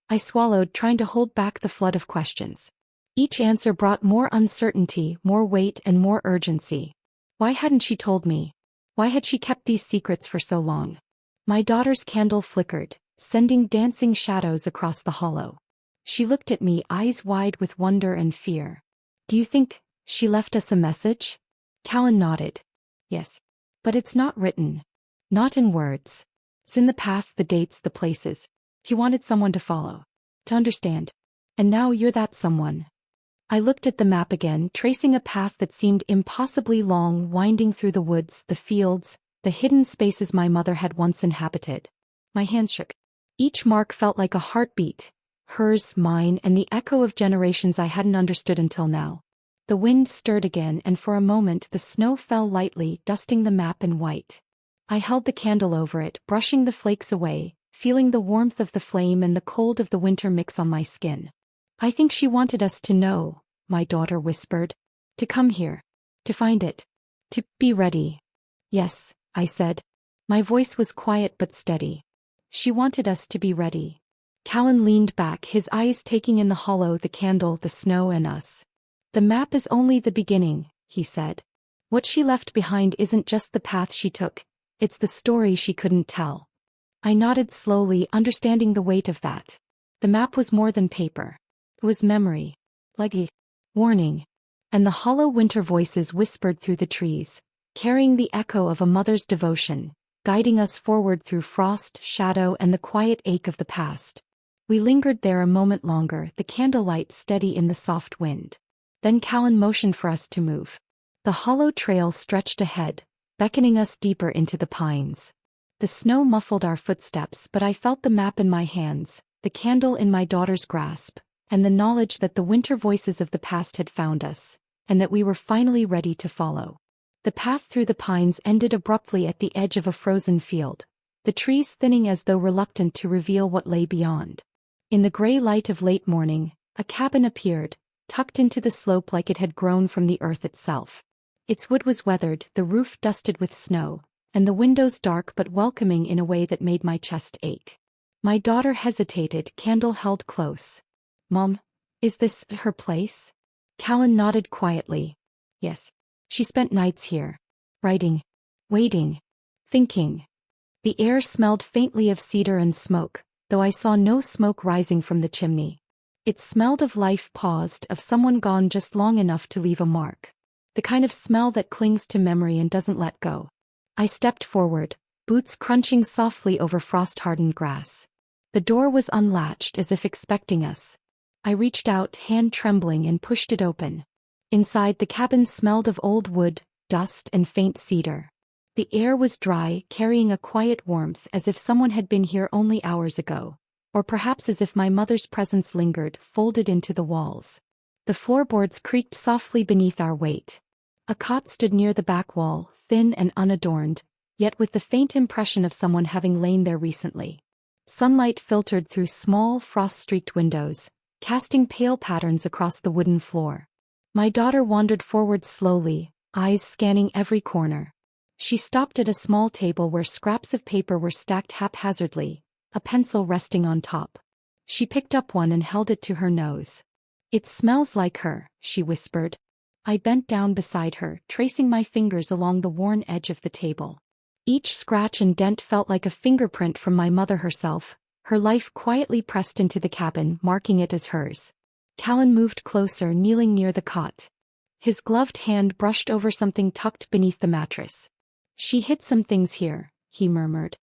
I swallowed, trying to hold back the flood of questions. Each answer brought more uncertainty, more weight, and more urgency. Why hadn't she told me? Why had she kept these secrets for so long? My daughter's candle flickered, sending dancing shadows across the hollow. She looked at me, eyes wide with wonder and fear. Do you think she left us a message? Callan nodded. Yes. But it's not written. Not in words. It's in the path, the dates, the places. He wanted someone to follow. To understand. And now you're that someone. I looked at the map again, tracing a path that seemed impossibly long, winding through the woods, the fields, the hidden spaces my mother had once inhabited. My hands shook. Each mark felt like a heartbeat. Hers, mine, and the echo of generations I hadn't understood until now. The wind stirred again, and for a moment the snow fell lightly, dusting the map in white. I held the candle over it, brushing the flakes away, feeling the warmth of the flame and the cold of the winter mix on my skin. I think she wanted us to know, my daughter whispered. To come here. To find it. To be ready. Yes, I said. My voice was quiet but steady. She wanted us to be ready. Callan leaned back, his eyes taking in the hollow, the candle, the snow, and us. The map is only the beginning, he said. What she left behind isn't just the path she took, it's the story she couldn't tell. I nodded slowly, understanding the weight of that. The map was more than paper. It was memory. Like a warning. And the hollow winter voices whispered through the trees, carrying the echo of a mother's devotion, guiding us forward through frost, shadow, and the quiet ache of the past. We lingered there a moment longer, the candlelight steady in the soft wind. Then Callan motioned for us to move. The hollow trail stretched ahead, beckoning us deeper into the pines. The snow muffled our footsteps, but I felt the map in my hands, the candle in my daughter's grasp, and the knowledge that the winter voices of the past had found us, and that we were finally ready to follow. The path through the pines ended abruptly at the edge of a frozen field, the trees thinning as though reluctant to reveal what lay beyond. In the gray light of late morning, a cabin appeared, tucked into the slope like it had grown from the earth itself. Its wood was weathered, the roof dusted with snow, and the windows dark but welcoming in a way that made my chest ache. My daughter hesitated, candle held close. Mom, is this her place? Callan nodded quietly. Yes. She spent nights here. Writing. Waiting. Thinking. The air smelled faintly of cedar and smoke, though I saw no smoke rising from the chimney. It smelled of life paused, of someone gone just long enough to leave a mark. The kind of smell that clings to memory and doesn't let go. I stepped forward, boots crunching softly over frost-hardened grass. The door was unlatched as if expecting us. I reached out, hand trembling, and pushed it open. Inside, the cabin smelled of old wood, dust, and faint cedar. The air was dry, carrying a quiet warmth as if someone had been here only hours ago. Or perhaps as if my mother's presence lingered, folded into the walls. The floorboards creaked softly beneath our weight. A cot stood near the back wall, thin and unadorned, yet with the faint impression of someone having lain there recently. Sunlight filtered through small, frost-streaked windows, casting pale patterns across the wooden floor. My daughter wandered forward slowly, eyes scanning every corner. She stopped at a small table where scraps of paper were stacked haphazardly, a pencil resting on top. She picked up one and held it to her nose. "It smells like her," she whispered. I bent down beside her, tracing my fingers along the worn edge of the table. Each scratch and dent felt like a fingerprint from my mother herself, her life quietly pressed into the cabin, marking it as hers. Callan moved closer, kneeling near the cot. His gloved hand brushed over something tucked beneath the mattress. "She hid some things here," he murmured.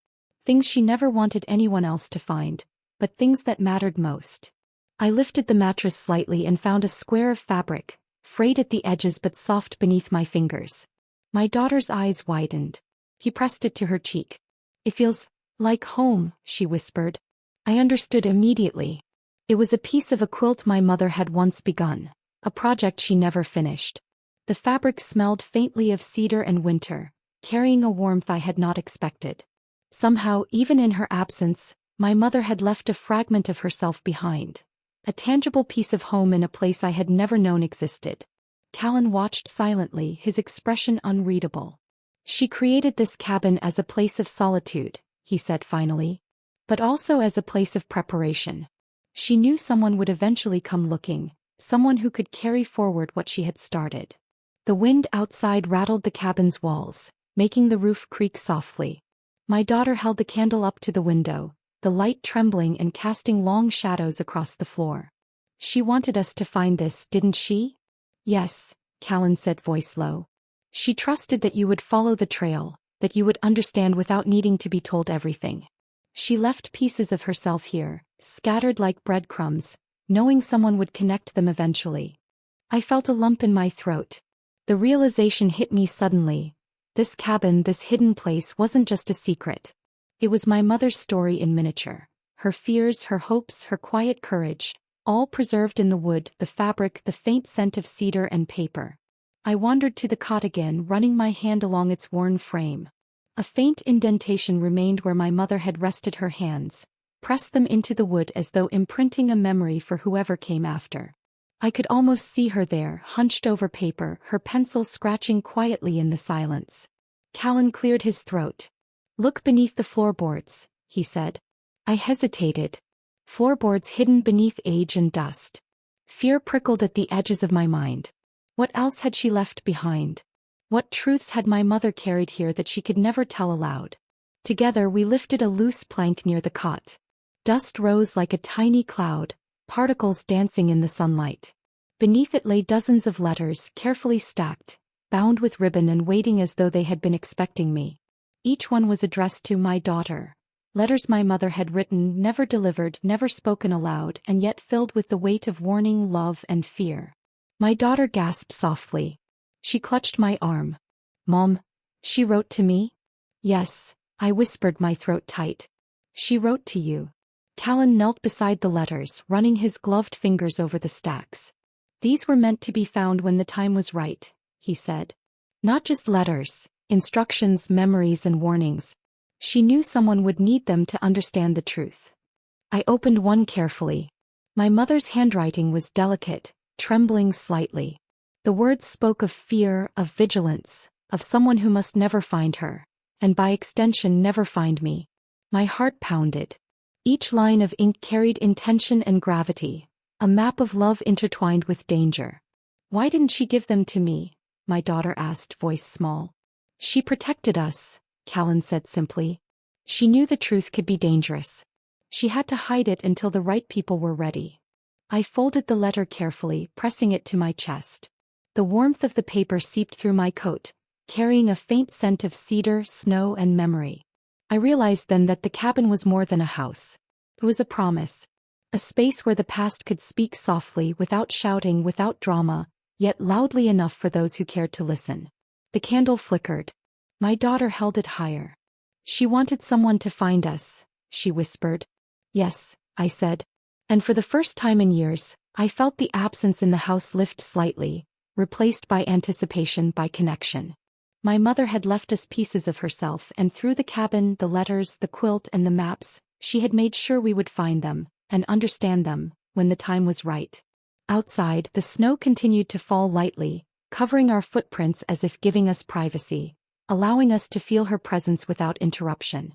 Things she never wanted anyone else to find, but things that mattered most. I lifted the mattress slightly and found a square of fabric, frayed at the edges but soft beneath my fingers. My daughter's eyes widened. He pressed it to her cheek. "It feels like home," she whispered. I understood immediately. It was a piece of a quilt my mother had once begun, a project she never finished. The fabric smelled faintly of cedar and winter, carrying a warmth I had not expected. Somehow, even in her absence, my mother had left a fragment of herself behind. A tangible piece of home in a place I had never known existed. Callan watched silently, his expression unreadable. "She created this cabin as a place of solitude," he said finally. "But also as a place of preparation. She knew someone would eventually come looking, someone who could carry forward what she had started." The wind outside rattled the cabin's walls, making the roof creak softly. My daughter held the candle up to the window, the light trembling and casting long shadows across the floor. "She wanted us to find this, didn't she?" "Yes," Callan said, voice low. "She trusted that you would follow the trail, that you would understand without needing to be told everything. She left pieces of herself here, scattered like breadcrumbs, knowing someone would connect them eventually." I felt a lump in my throat. The realization hit me suddenly. This cabin, this hidden place, wasn't just a secret. It was my mother's story in miniature. Her fears, her hopes, her quiet courage, all preserved in the wood, the fabric, the faint scent of cedar and paper. I wandered to the cot again, running my hand along its worn frame. A faint indentation remained where my mother had rested her hands, pressed them into the wood as though imprinting a memory for whoever came after. I could almost see her there, hunched over paper, her pencil scratching quietly in the silence. Callan cleared his throat. "Look beneath the floorboards," he said. I hesitated. Floorboards hidden beneath age and dust. Fear prickled at the edges of my mind. What else had she left behind? What truths had my mother carried here that she could never tell aloud? Together we lifted a loose plank near the cot. Dust rose like a tiny cloud, particles dancing in the sunlight. Beneath it lay dozens of letters, carefully stacked, bound with ribbon and waiting as though they had been expecting me. Each one was addressed to my daughter. Letters my mother had written, never delivered, never spoken aloud, and yet filled with the weight of warning, love, and fear. My daughter gasped softly. She clutched my arm. "Mom, she wrote to me?" "Yes," I whispered, my throat tight. "She wrote to you." Callan knelt beside the letters, running his gloved fingers over the stacks. "These were meant to be found when the time was right," he said. "Not just letters, instructions, memories, and warnings. She knew someone would need them to understand the truth." I opened one carefully. My mother's handwriting was delicate, trembling slightly. The words spoke of fear, of vigilance, of someone who must never find her, and by extension never find me. My heart pounded. Each line of ink carried intention and gravity, a map of love intertwined with danger. "Why didn't she give them to me?" my daughter asked, voice small. "She protected us," Callan said simply. "She knew the truth could be dangerous. She had to hide it until the right people were ready." I folded the letter carefully, pressing it to my chest. The warmth of the paper seeped through my coat, carrying a faint scent of cedar, snow, and memory. I realized then that the cabin was more than a house. It was a promise. A space where the past could speak softly, without shouting, without drama, yet loudly enough for those who cared to listen. The candle flickered. My daughter held it higher. She wanted someone to find us, she whispered. Yes, I said. And for the first time in years, I felt the absence in the house lift slightly, replaced by anticipation, by connection. My mother had left us pieces of herself, and through the cabin, the letters, the quilt, and the maps, she had made sure we would find them, and understand them, when the time was right. Outside, the snow continued to fall lightly, covering our footprints as if giving us privacy, allowing us to feel her presence without interruption.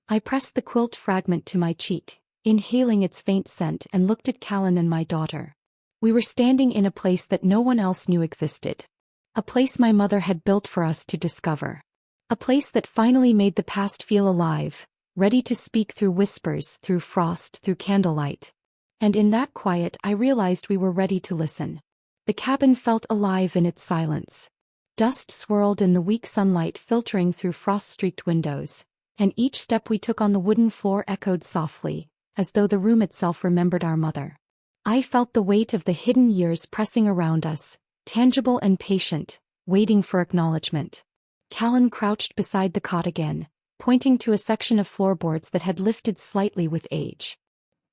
I pressed the quilt fragment to my cheek, inhaling its faint scent, and looked at Callan and my daughter. We were standing in a place that no one else knew existed. A place my mother had built for us to discover. A place that finally made the past feel alive, ready to speak through whispers, through frost, through candlelight. And in that quiet I realized we were ready to listen. The cabin felt alive in its silence. Dust swirled in the weak sunlight filtering through frost-streaked windows, and each step we took on the wooden floor echoed softly, as though the room itself remembered our mother. I felt the weight of the hidden years pressing around us, tangible and patient, waiting for acknowledgement. Callan crouched beside the cot again, pointing to a section of floorboards that had lifted slightly with age.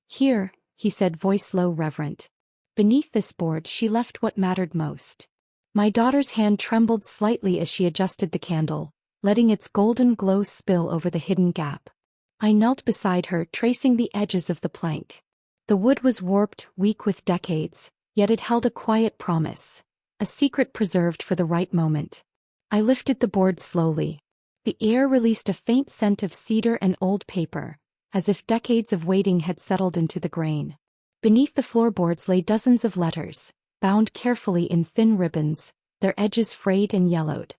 Here, he said, voice low, reverent. Beneath this board she left what mattered most. My daughter's hand trembled slightly as she adjusted the candle, letting its golden glow spill over the hidden gap. I knelt beside her, tracing the edges of the plank. The wood was warped, weak with decades, yet it held a quiet promise, a secret preserved for the right moment. I lifted the board slowly. The air released a faint scent of cedar and old paper, as if decades of waiting had settled into the grain. Beneath the floorboards lay dozens of letters, bound carefully in thin ribbons, their edges frayed and yellowed.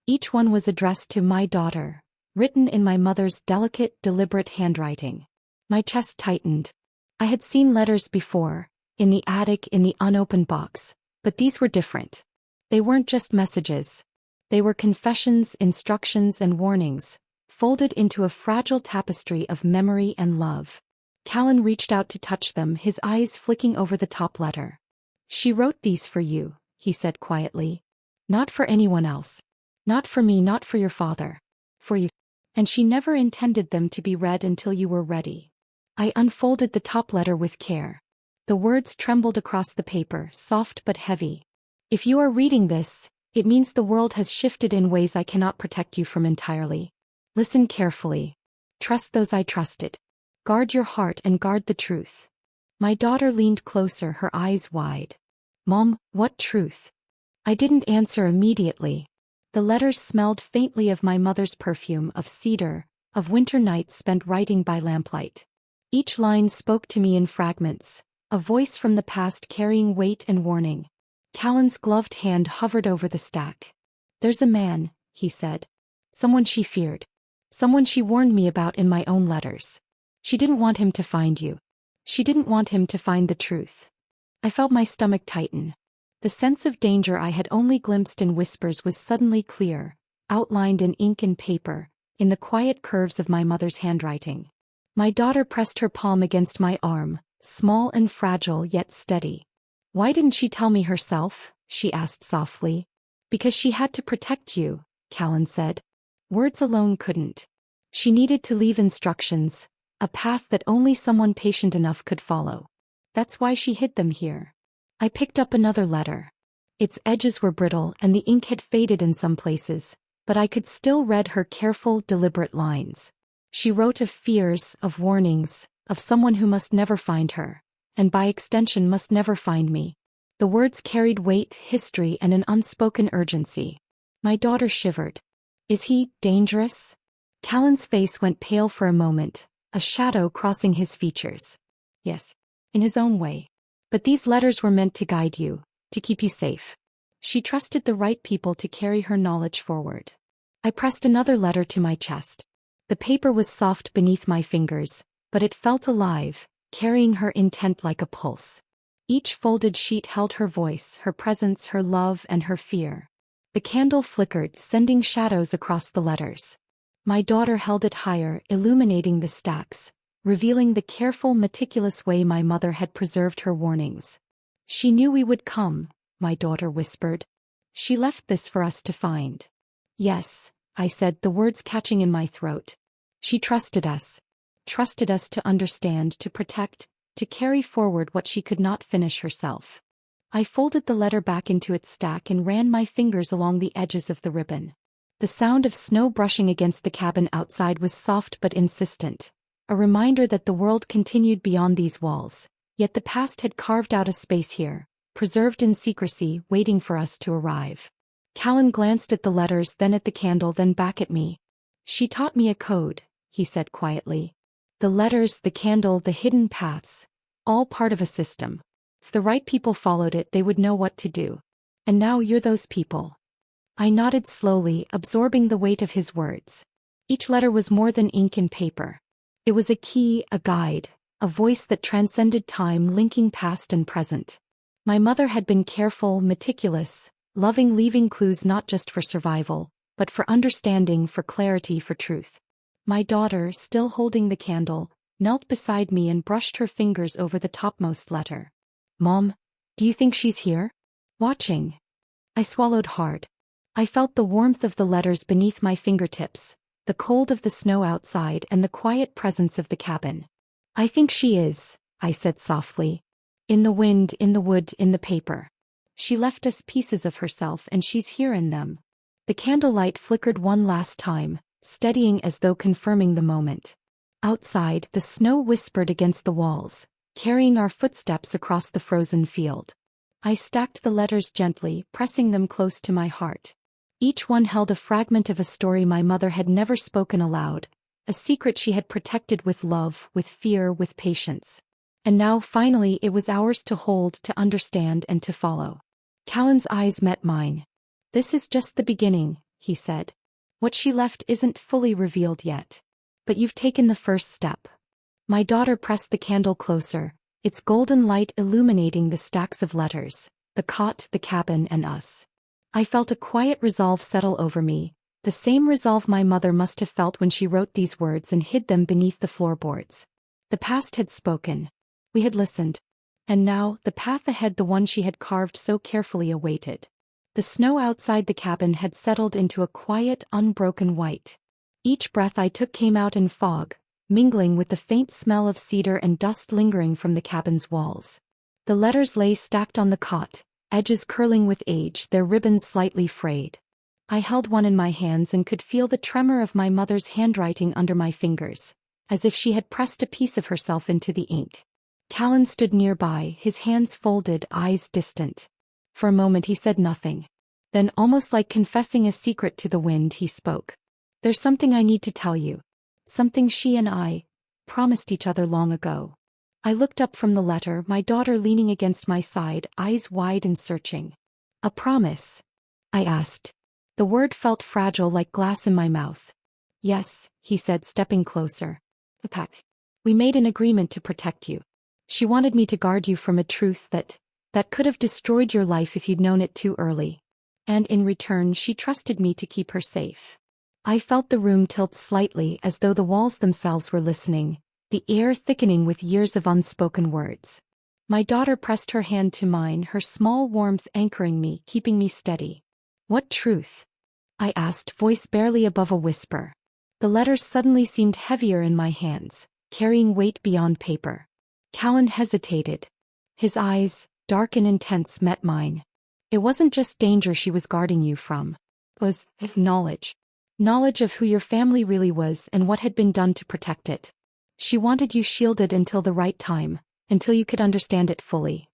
Each one was addressed to my daughter, written in my mother's delicate, deliberate handwriting. My chest tightened. I had seen letters before, in the attic, in the unopened box, but these were different. They weren't just messages. They were confessions, instructions, and warnings, folded into a fragile tapestry of memory and love. Callan reached out to touch them, his eyes flicking over the top letter. She wrote these for you, he said quietly. Not for anyone else. Not for me, not for your father. For you. And she never intended them to be read until you were ready. I unfolded the top letter with care. The words trembled across the paper, soft but heavy. If you are reading this, it means the world has shifted in ways I cannot protect you from entirely. Listen carefully. Trust those I trusted. Guard your heart and guard the truth. My daughter leaned closer, her eyes wide. Mom, what truth? I didn't answer immediately. The letters smelled faintly of my mother's perfume, of cedar, of winter nights spent writing by lamplight. Each line spoke to me in fragments, a voice from the past carrying weight and warning. Callan's gloved hand hovered over the stack. There's a man, he said. Someone she feared. Someone she warned me about in my own letters. She didn't want him to find you. She didn't want him to find the truth. I felt my stomach tighten. The sense of danger I had only glimpsed in whispers was suddenly clear, outlined in ink and paper, in the quiet curves of my mother's handwriting. My daughter pressed her palm against my arm, small and fragile yet steady. Why didn't she tell me herself? She asked softly. Because she had to protect you, Callan said. Words alone couldn't. She needed to leave instructions, a path that only someone patient enough could follow. That's why she hid them here. I picked up another letter. Its edges were brittle and the ink had faded in some places, but I could still read her careful, deliberate lines. She wrote of fears, of warnings, of someone who must never find her, and by extension must never find me. The words carried weight, history, and an unspoken urgency. My daughter shivered. Is he dangerous? Callan's face went pale for a moment, a shadow crossing his features. Yes, in his own way. But these letters were meant to guide you, to keep you safe. She trusted the right people to carry her knowledge forward. I pressed another letter to my chest. The paper was soft beneath my fingers, but it felt alive, carrying her intent like a pulse. Each folded sheet held her voice, her presence, her love, and her fear. The candle flickered, sending shadows across the letters. My daughter held it higher, illuminating the stacks, revealing the careful, meticulous way my mother had preserved her warnings. "She knew we would come," my daughter whispered. "She left this for us to find." "Yes," I said, the words catching in my throat. "She trusted us. Trusted us to understand, to protect, to carry forward what she could not finish herself." I folded the letter back into its stack and ran my fingers along the edges of the ribbon. The sound of snow brushing against the cabin outside was soft but insistent, a reminder that the world continued beyond these walls, yet the past had carved out a space here, preserved in secrecy, waiting for us to arrive. Callan glanced at the letters, then at the candle, then back at me. "She taught me a code," he said quietly. "The letters, the candle, the hidden paths, all part of a system. If the right people followed it, they would know what to do. And now you're those people." I nodded slowly, absorbing the weight of his words. Each letter was more than ink and paper. It was a key, a guide, a voice that transcended time, linking past and present. My mother had been careful, meticulous, loving, leaving clues not just for survival, but for understanding, for clarity, for truth. My daughter, still holding the candle, knelt beside me and brushed her fingers over the topmost letter. "Mom, do you think she's here? Watching?" I swallowed hard. I felt the warmth of the letters beneath my fingertips, the cold of the snow outside, and the quiet presence of the cabin. "I think she is," I said softly. "In the wind, in the wood, in the paper. She left us pieces of herself, and she's here in them." The candlelight flickered one last time, steadying as though confirming the moment. Outside, the snow whispered against the walls, carrying our footsteps across the frozen field. I stacked the letters gently, pressing them close to my heart. Each one held a fragment of a story my mother had never spoken aloud, a secret she had protected with love, with fear, with patience. And now, finally, it was ours to hold, to understand, and to follow. Callan's eyes met mine. "This is just the beginning," he said. "What she left isn't fully revealed yet. But you've taken the first step." My daughter pressed the candle closer, its golden light illuminating the stacks of letters, the cot, the cabin, and us. I felt a quiet resolve settle over me, the same resolve my mother must have felt when she wrote these words and hid them beneath the floorboards. The past had spoken. We had listened. And now, the path ahead, the one she had carved so carefully, awaited. The snow outside the cabin had settled into a quiet, unbroken white. Each breath I took came out in fog, mingling with the faint smell of cedar and dust lingering from the cabin's walls. The letters lay stacked on the cot, edges curling with age, their ribbons slightly frayed. I held one in my hands and could feel the tremor of my mother's handwriting under my fingers, as if she had pressed a piece of herself into the ink. Callan stood nearby, his hands folded, eyes distant. For a moment he said nothing. Then, almost like confessing a secret to the wind, he spoke. "There's something I need to tell you. Something she and I promised each other long ago." I looked up from the letter, my daughter leaning against my side, eyes wide and searching. "A promise?" I asked. The word felt fragile, like glass in my mouth. "Yes," he said, stepping closer. "The pact. We made an agreement to protect you. She wanted me to guard you from a truth that could have destroyed your life if you'd known it too early. And in return, she trusted me to keep her safe." I felt the room tilt slightly, as though the walls themselves were listening, the air thickening with years of unspoken words. My daughter pressed her hand to mine, her small warmth anchoring me, keeping me steady. "What truth?" I asked, voice barely above a whisper. The letters suddenly seemed heavier in my hands, carrying weight beyond paper. Callan hesitated. His eyes, dark and intense, met mine. "It wasn't just danger she was guarding you from. It was knowledge. Knowledge of who your family really was and what had been done to protect it. She wanted you shielded until the right time, until you could understand it fully."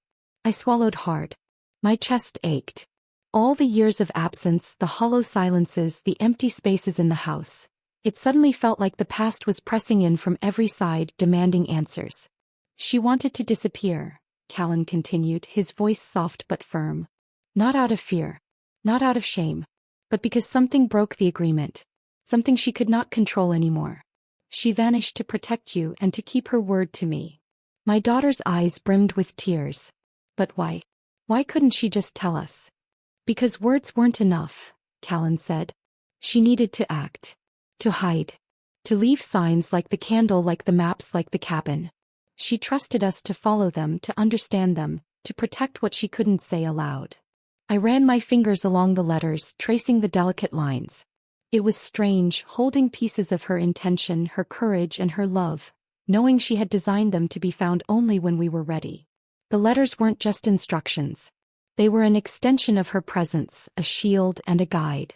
I swallowed hard. My chest ached. All the years of absence, the hollow silences, the empty spaces in the house. It suddenly felt like the past was pressing in from every side, demanding answers. "She wanted to disappear," Callan continued, his voice soft but firm. "Not out of fear. Not out of shame. But because something broke the agreement. Something she could not control anymore. She vanished to protect you and to keep her word to me." My daughter's eyes brimmed with tears. But why? Why couldn't she just tell us? Because words weren't enough, Callan said. She needed to act. To hide. To leave signs like the candle, like the maps, like the cabin. She trusted us to follow them, to understand them, to protect what she couldn't say aloud. I ran my fingers along the letters, tracing the delicate lines. It was strange, holding pieces of her intention, her courage, and her love, knowing she had designed them to be found only when we were ready. The letters weren't just instructions. They were an extension of her presence, a shield and a guide.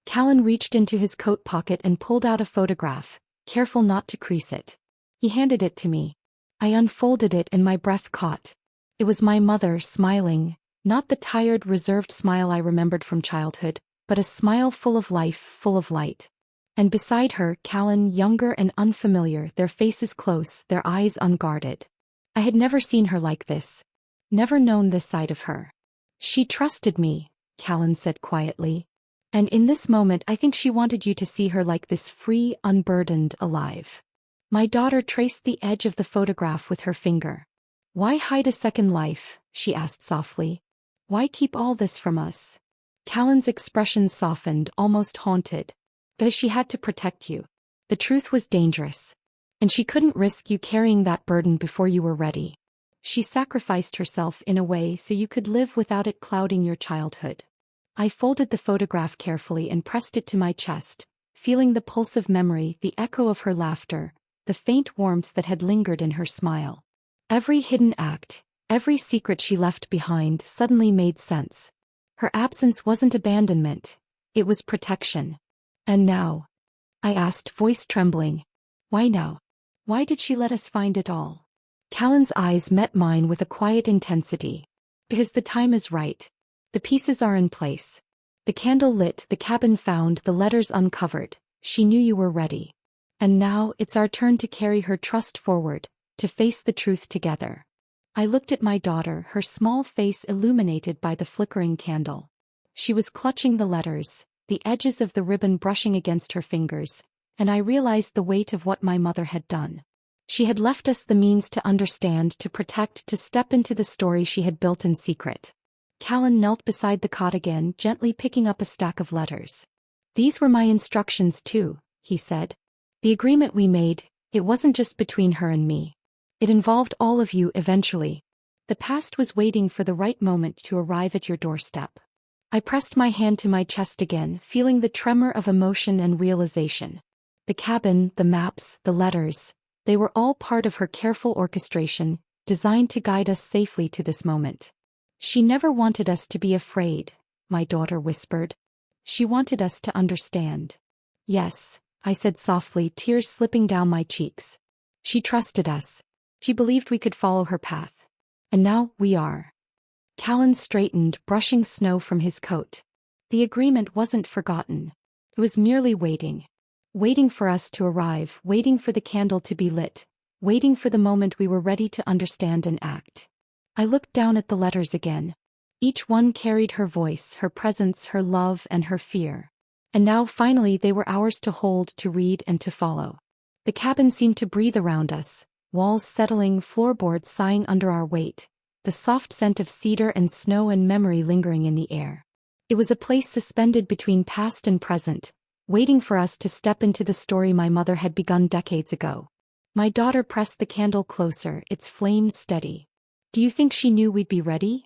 Callan reached into his coat pocket and pulled out a photograph, careful not to crease it. He handed it to me. I unfolded it and my breath caught. It was my mother smiling, not the tired, reserved smile I remembered from childhood, but a smile full of life, full of light. And beside her, Callan, younger and unfamiliar, their faces close, their eyes unguarded. I had never seen her like this. Never known this side of her. She trusted me, Callan said quietly. And in this moment I think she wanted you to see her like this, free, unburdened, alive. My daughter traced the edge of the photograph with her finger. Why hide a second life? She asked softly. Why keep all this from us? Callan's expression softened, almost haunted. Because she had to protect you. The truth was dangerous. And she couldn't risk you carrying that burden before you were ready. She sacrificed herself in a way so you could live without it clouding your childhood. I folded the photograph carefully and pressed it to my chest, feeling the pulse of memory, the echo of her laughter, the faint warmth that had lingered in her smile. Every hidden act, every secret she left behind suddenly made sense. Her absence wasn't abandonment, it was protection. And now? I asked, voice trembling. Why now? Why did she let us find it all? Callan's eyes met mine with a quiet intensity. Because the time is right. The pieces are in place. The candle lit, the cabin found, the letters uncovered. She knew you were ready. And now it's our turn to carry her trust forward, to face the truth together. I looked at my daughter, her small face illuminated by the flickering candle. She was clutching the letters, the edges of the ribbon brushing against her fingers, and I realized the weight of what my mother had done. She had left us the means to understand, to protect, to step into the story she had built in secret. Callan knelt beside the cot again, gently picking up a stack of letters. These were my instructions too, he said. The agreement we made, it wasn't just between her and me. It involved all of you eventually. The past was waiting for the right moment to arrive at your doorstep. I pressed my hand to my chest again, feeling the tremor of emotion and realization. The cabin, the maps, the letters, they were all part of her careful orchestration, designed to guide us safely to this moment. She never wanted us to be afraid, my daughter whispered. She wanted us to understand. Yes, I said softly, tears slipping down my cheeks. She trusted us. She believed we could follow her path. And now we are. Callan straightened, brushing snow from his coat. The agreement wasn't forgotten. It was merely waiting. Waiting for us to arrive, waiting for the candle to be lit, waiting for the moment we were ready to understand and act. I looked down at the letters again. Each one carried her voice, her presence, her love, and her fear. And now finally they were ours to hold, to read, and to follow. The cabin seemed to breathe around us, walls settling, floorboards sighing under our weight, the soft scent of cedar and snow and memory lingering in the air. It was a place suspended between past and present, waiting for us to step into the story my mother had begun decades ago. My daughter pressed the candle closer, its flame steady. Do you think she knew we'd be ready?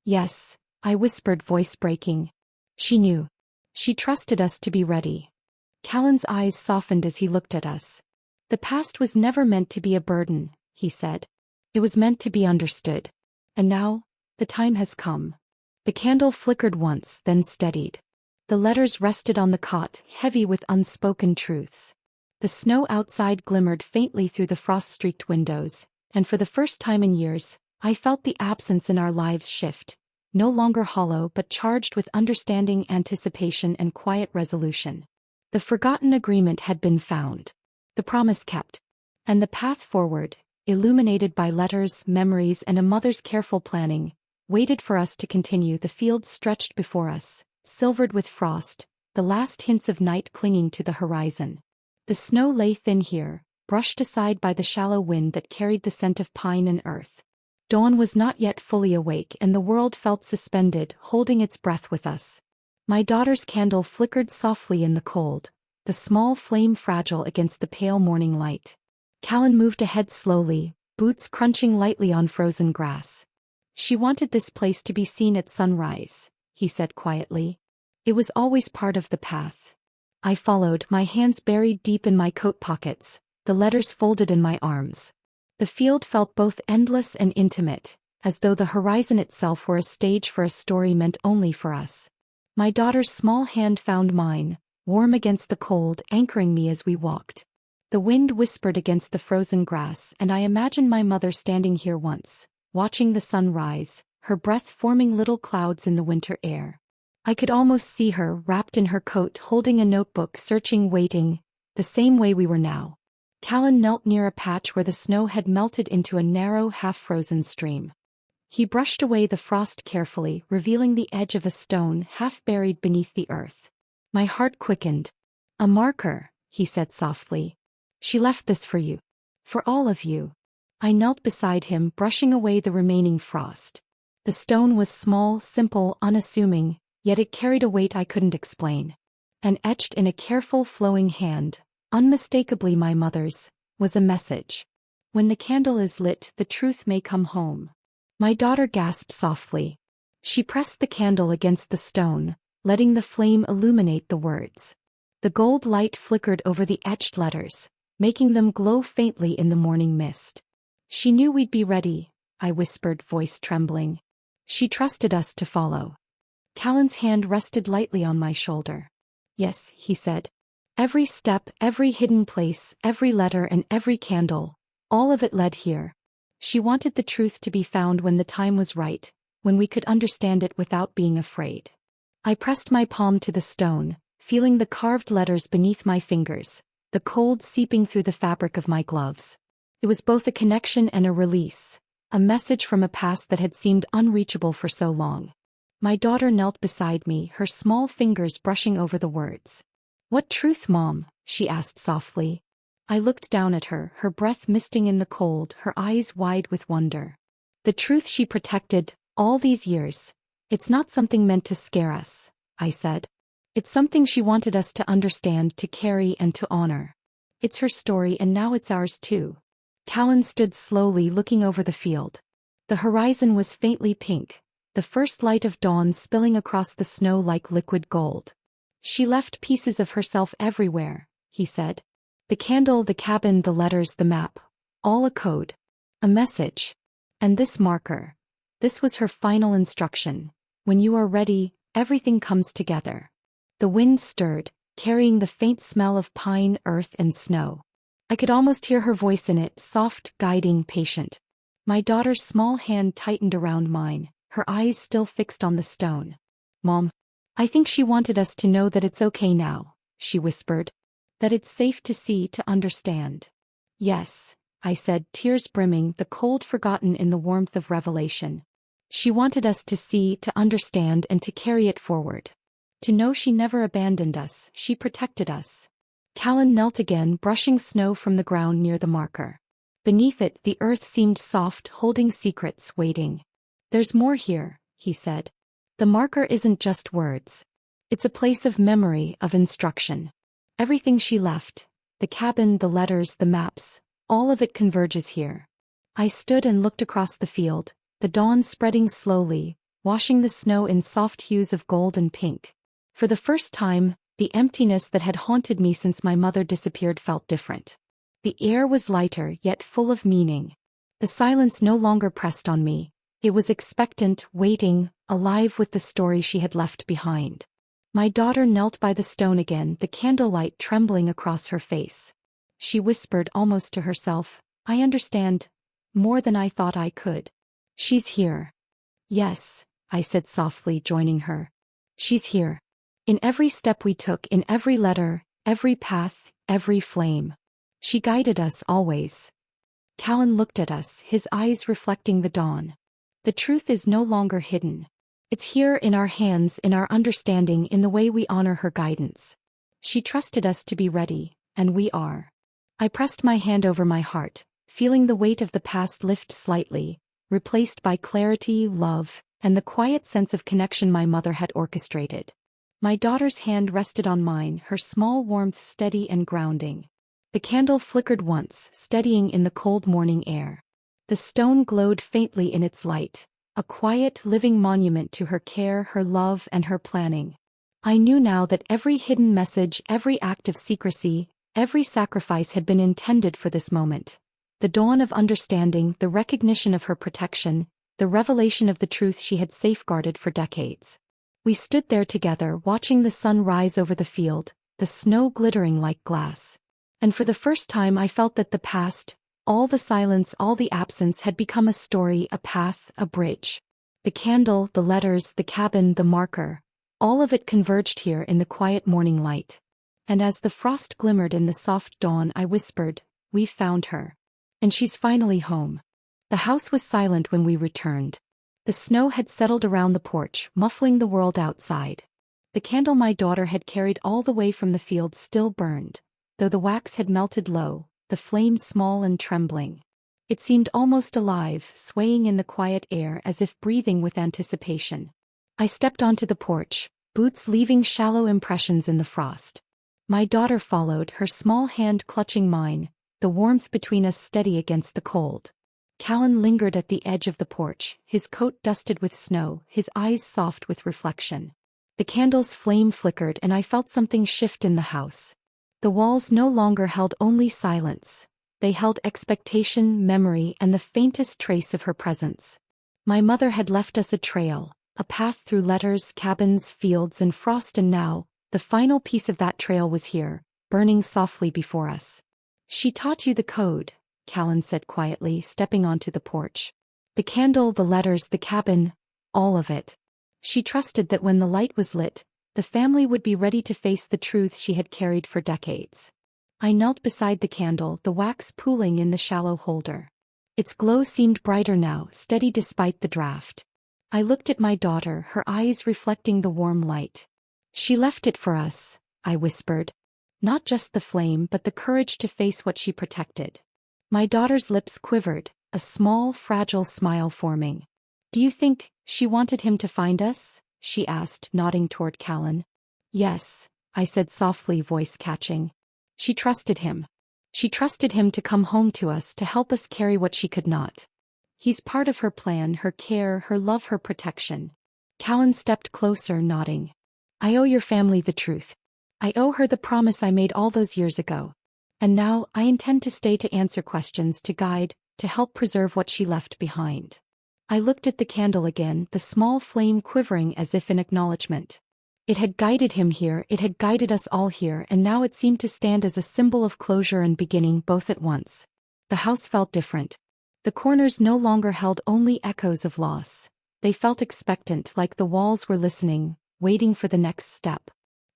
Yes, I whispered, voice breaking. She knew. She trusted us to be ready. Callan's eyes softened as he looked at us. The past was never meant to be a burden, he said. It was meant to be understood. And now, the time has come. The candle flickered once, then steadied. The letters rested on the cot, heavy with unspoken truths. The snow outside glimmered faintly through the frost-streaked windows, and for the first time in years, I felt the absence in our lives shift, no longer hollow but charged with understanding, anticipation, and quiet resolution. The forgotten agreement had been found, the promise kept, and the path forward, illuminated by letters, memories, and a mother's careful planning, waited for us to continue. The fields stretched before us, silvered with frost, the last hints of night clinging to the horizon. The snow lay thin here, brushed aside by the shallow wind that carried the scent of pine and earth. Dawn was not yet fully awake and the world felt suspended, holding its breath with us. My daughter's candle flickered softly in the cold, the small flame fragile against the pale morning light. Callan moved ahead slowly, boots crunching lightly on frozen grass. She wanted this place to be seen at sunrise, he said quietly. It was always part of the path. I followed, my hands buried deep in my coat pockets, the letters folded in my arms. The field felt both endless and intimate, as though the horizon itself were a stage for a story meant only for us. My daughter's small hand found mine, warm against the cold, anchoring me as we walked. The wind whispered against the frozen grass, and I imagined my mother standing here once, watching the sun rise, her breath forming little clouds in the winter air. I could almost see her, wrapped in her coat, holding a notebook, searching, waiting, the same way we were now. Callan knelt near a patch where the snow had melted into a narrow, half-frozen stream. He brushed away the frost carefully, revealing the edge of a stone half buried beneath the earth. My heart quickened. "A marker," he said softly. "She left this for you. For all of you." I knelt beside him, brushing away the remaining frost. The stone was small, simple, unassuming, yet it carried a weight I couldn't explain. And etched in a careful, flowing hand, unmistakably my mother's, was a message. "When the candle is lit, the truth may come home." My daughter gasped softly. She pressed the candle against the stone, letting the flame illuminate the words. The gold light flickered over the etched letters, making them glow faintly in the morning mist. "She knew we'd be ready," I whispered, voice trembling. "She trusted us to follow." Callan's hand rested lightly on my shoulder. "Yes," he said. "Every step, every hidden place, every letter and every candle, all of it led here. She wanted the truth to be found when the time was right, when we could understand it without being afraid." I pressed my palm to the stone, feeling the carved letters beneath my fingers, the cold seeping through the fabric of my gloves. It was both a connection and a release, a message from a past that had seemed unreachable for so long. My daughter knelt beside me, her small fingers brushing over the words. "What truth, Mom?" she asked softly. I looked down at her, her breath misting in the cold, her eyes wide with wonder. "The truth she protected, all these years. It's not something meant to scare us," I said. "It's something she wanted us to understand, to carry and to honor. It's her story and now it's ours too." Callan stood slowly, looking over the field. The horizon was faintly pink, the first light of dawn spilling across the snow like liquid gold. "She left pieces of herself everywhere," he said. "The candle, the cabin, the letters, the map. All a code. A message. And this marker. This was her final instruction. When you are ready, everything comes together." The wind stirred, carrying the faint smell of pine, earth, and snow. I could almost hear her voice in it, soft, guiding, patient. My daughter's small hand tightened around mine, her eyes still fixed on the stone. "Mom, I think she wanted us to know that it's okay now," she whispered. "That it's safe to see, to understand." "Yes," I said, tears brimming, the cold forgotten in the warmth of revelation. She wanted us to see, to understand, and to carry it forward. To know she never abandoned us, she protected us. Callan knelt again, brushing snow from the ground near the marker. Beneath it, the earth seemed soft, holding secrets, waiting. "There's more here," he said. "The marker isn't just words. It's a place of memory, of instruction. Everything she left, the cabin, the letters, the maps, all of it converges here." I stood and looked across the field, the dawn spreading slowly, washing the snow in soft hues of gold and pink. For the first time, the emptiness that had haunted me since my mother disappeared felt different. The air was lighter, yet full of meaning. The silence no longer pressed on me. It was expectant, waiting, alive with the story she had left behind. My daughter knelt by the stone again, the candlelight trembling across her face. She whispered almost to herself, "I understand, more than I thought I could. She's here." "Yes," I said softly, joining her. "She's here. In every step we took, in every letter, every path, every flame. She guided us always." Callan looked at us, his eyes reflecting the dawn. "The truth is no longer hidden. It's here in our hands, in our understanding, in the way we honor her guidance. She trusted us to be ready, and we are." I pressed my hand over my heart, feeling the weight of the past lift slightly, replaced by clarity, love, and the quiet sense of connection my mother had orchestrated. My daughter's hand rested on mine, her small warmth steady and grounding. The candle flickered once, steadying in the cold morning air. The stone glowed faintly in its light, a quiet, living monument to her care, her love, and her planning. I knew now that every hidden message, every act of secrecy, every sacrifice had been intended for this moment. The dawn of understanding, the recognition of her protection, the revelation of the truth she had safeguarded for decades. We stood there together, watching the sun rise over the field, the snow glittering like glass. And for the first time I felt that the past, all the silence, all the absence had become a story, a path, a bridge. The candle, the letters, the cabin, the marker, all of it converged here in the quiet morning light. And as the frost glimmered in the soft dawn, I whispered, "We've found her. And she's finally home." The house was silent when we returned. The snow had settled around the porch, muffling the world outside. The candle my daughter had carried all the way from the field still burned, though the wax had melted low, the flame small and trembling. It seemed almost alive, swaying in the quiet air as if breathing with anticipation. I stepped onto the porch, boots leaving shallow impressions in the frost. My daughter followed, her small hand clutching mine, the warmth between us steady against the cold. Callan lingered at the edge of the porch, his coat dusted with snow, his eyes soft with reflection. The candle's flame flickered and I felt something shift in the house. The walls no longer held only silence. They held expectation, memory, and the faintest trace of her presence. My mother had left us a trail, a path through letters, cabins, fields, and frost, and now, the final piece of that trail was here, burning softly before us. "She taught you the code," Callan said quietly, stepping onto the porch. "The candle, the letters, the cabin, all of it. She trusted that when the light was lit, the family would be ready to face the truths she had carried for decades." I knelt beside the candle, the wax pooling in the shallow holder. Its glow seemed brighter now, steady despite the draft. I looked at my daughter, her eyes reflecting the warm light. "She left it for us," I whispered. "Not just the flame, but the courage to face what she protected." My daughter's lips quivered, a small, fragile smile forming. "Do you think she wanted him to find us?" she asked, nodding toward Callan. "Yes," I said softly, voice catching. "She trusted him. She trusted him to come home to us, to help us carry what she could not. He's part of her plan, her care, her love, her protection." Callan stepped closer, nodding. "I owe your family the truth. I owe her the promise I made all those years ago. And now, I intend to stay to answer questions, to guide, to help preserve what she left behind." I looked at the candle again, the small flame quivering as if in acknowledgement. It had guided him here, it had guided us all here, and now it seemed to stand as a symbol of closure and beginning both at once. The house felt different. The corners no longer held only echoes of loss. They felt expectant, like the walls were listening, waiting for the next step.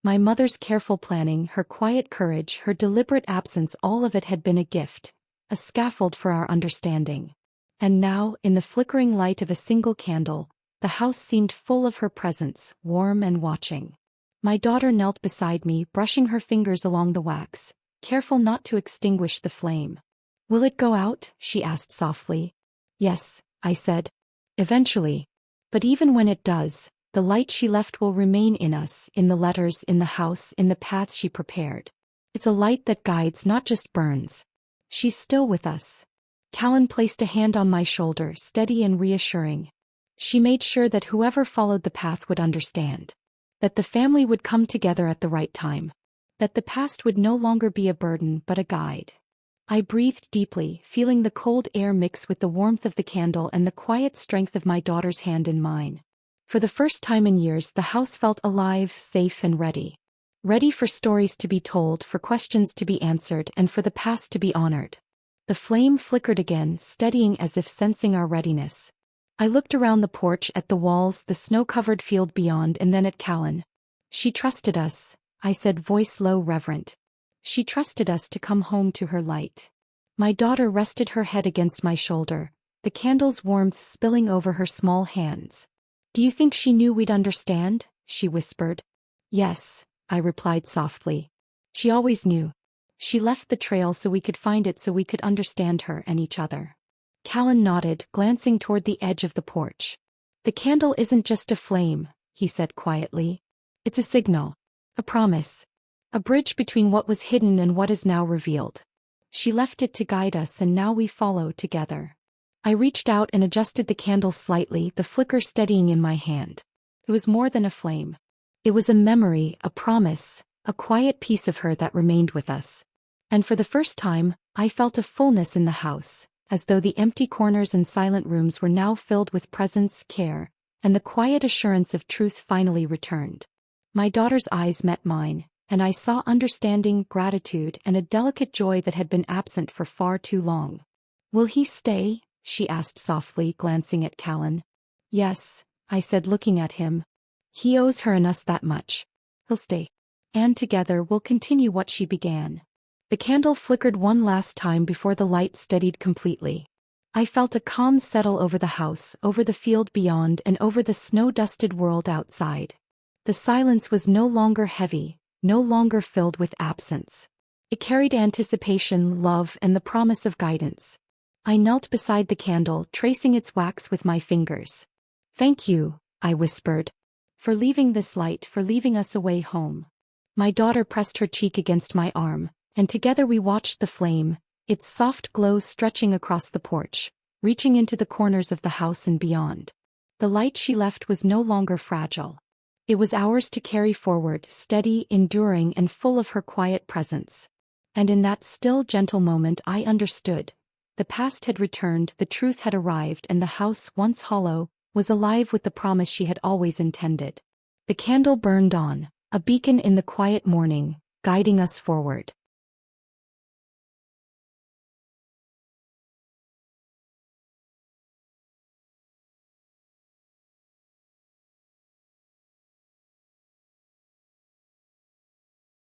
My mother's careful planning, her quiet courage, her deliberate absence, all of it had been a gift, a scaffold for our understanding. And now, in the flickering light of a single candle, the house seemed full of her presence, warm and watching. My daughter knelt beside me, brushing her fingers along the wax, careful not to extinguish the flame. "Will it go out?" she asked softly. "Yes," I said. "Eventually. But even when it does, the light she left will remain in us, in the letters, in the house, in the paths she prepared. It's a light that guides, not just burns. She's still with us." Callan placed a hand on my shoulder, steady and reassuring. She made sure that whoever followed the path would understand. That the family would come together at the right time. That the past would no longer be a burden but a guide. I breathed deeply, feeling the cold air mix with the warmth of the candle and the quiet strength of my daughter's hand in mine. For the first time in years, the house felt alive, safe, and ready. Ready for stories to be told, for questions to be answered, and for the past to be honored. The flame flickered again, steadying as if sensing our readiness. I looked around the porch, at the walls, the snow-covered field beyond, and then at Callan. "She trusted us," I said, voice low, reverent. "She trusted us to come home to her light." My daughter rested her head against my shoulder, the candle's warmth spilling over her small hands. "Do you think she knew we'd understand?" she whispered. "Yes," I replied softly. "She always knew. She left the trail so we could find it, so we could understand her and each other." Callan nodded, glancing toward the edge of the porch. The candle isn't just a flame, he said quietly. It's a signal. A promise. A bridge between what was hidden and what is now revealed. She left it to guide us and now we follow together. I reached out and adjusted the candle slightly, the flicker steadying in my hand. It was more than a flame. It was a memory, a promise, a quiet piece of her that remained with us. And for the first time, I felt a fullness in the house, as though the empty corners and silent rooms were now filled with presence, care, and the quiet assurance of truth finally returned. My daughter's eyes met mine, and I saw understanding, gratitude, and a delicate joy that had been absent for far too long. "Will he stay?" she asked softly, glancing at Callan. "Yes," I said, looking at him. "He owes her and us that much. He'll stay. And together we'll continue what she began." The candle flickered one last time before the light steadied completely. I felt a calm settle over the house, over the field beyond, and over the snow-dusted world outside. The silence was no longer heavy, no longer filled with absence. It carried anticipation, love, and the promise of guidance. I knelt beside the candle, tracing its wax with my fingers. "Thank you," I whispered, "for leaving this light, for leaving us a way home." My daughter pressed her cheek against my arm, and together we watched the flame, its soft glow stretching across the porch, reaching into the corners of the house and beyond. The light she left was no longer fragile. It was ours to carry forward, steady, enduring, and full of her quiet presence. And in that still, gentle moment I understood. The past had returned, the truth had arrived, and the house, once hollow, was alive with the promise she had always intended. The candle burned on, a beacon in the quiet morning, guiding us forward.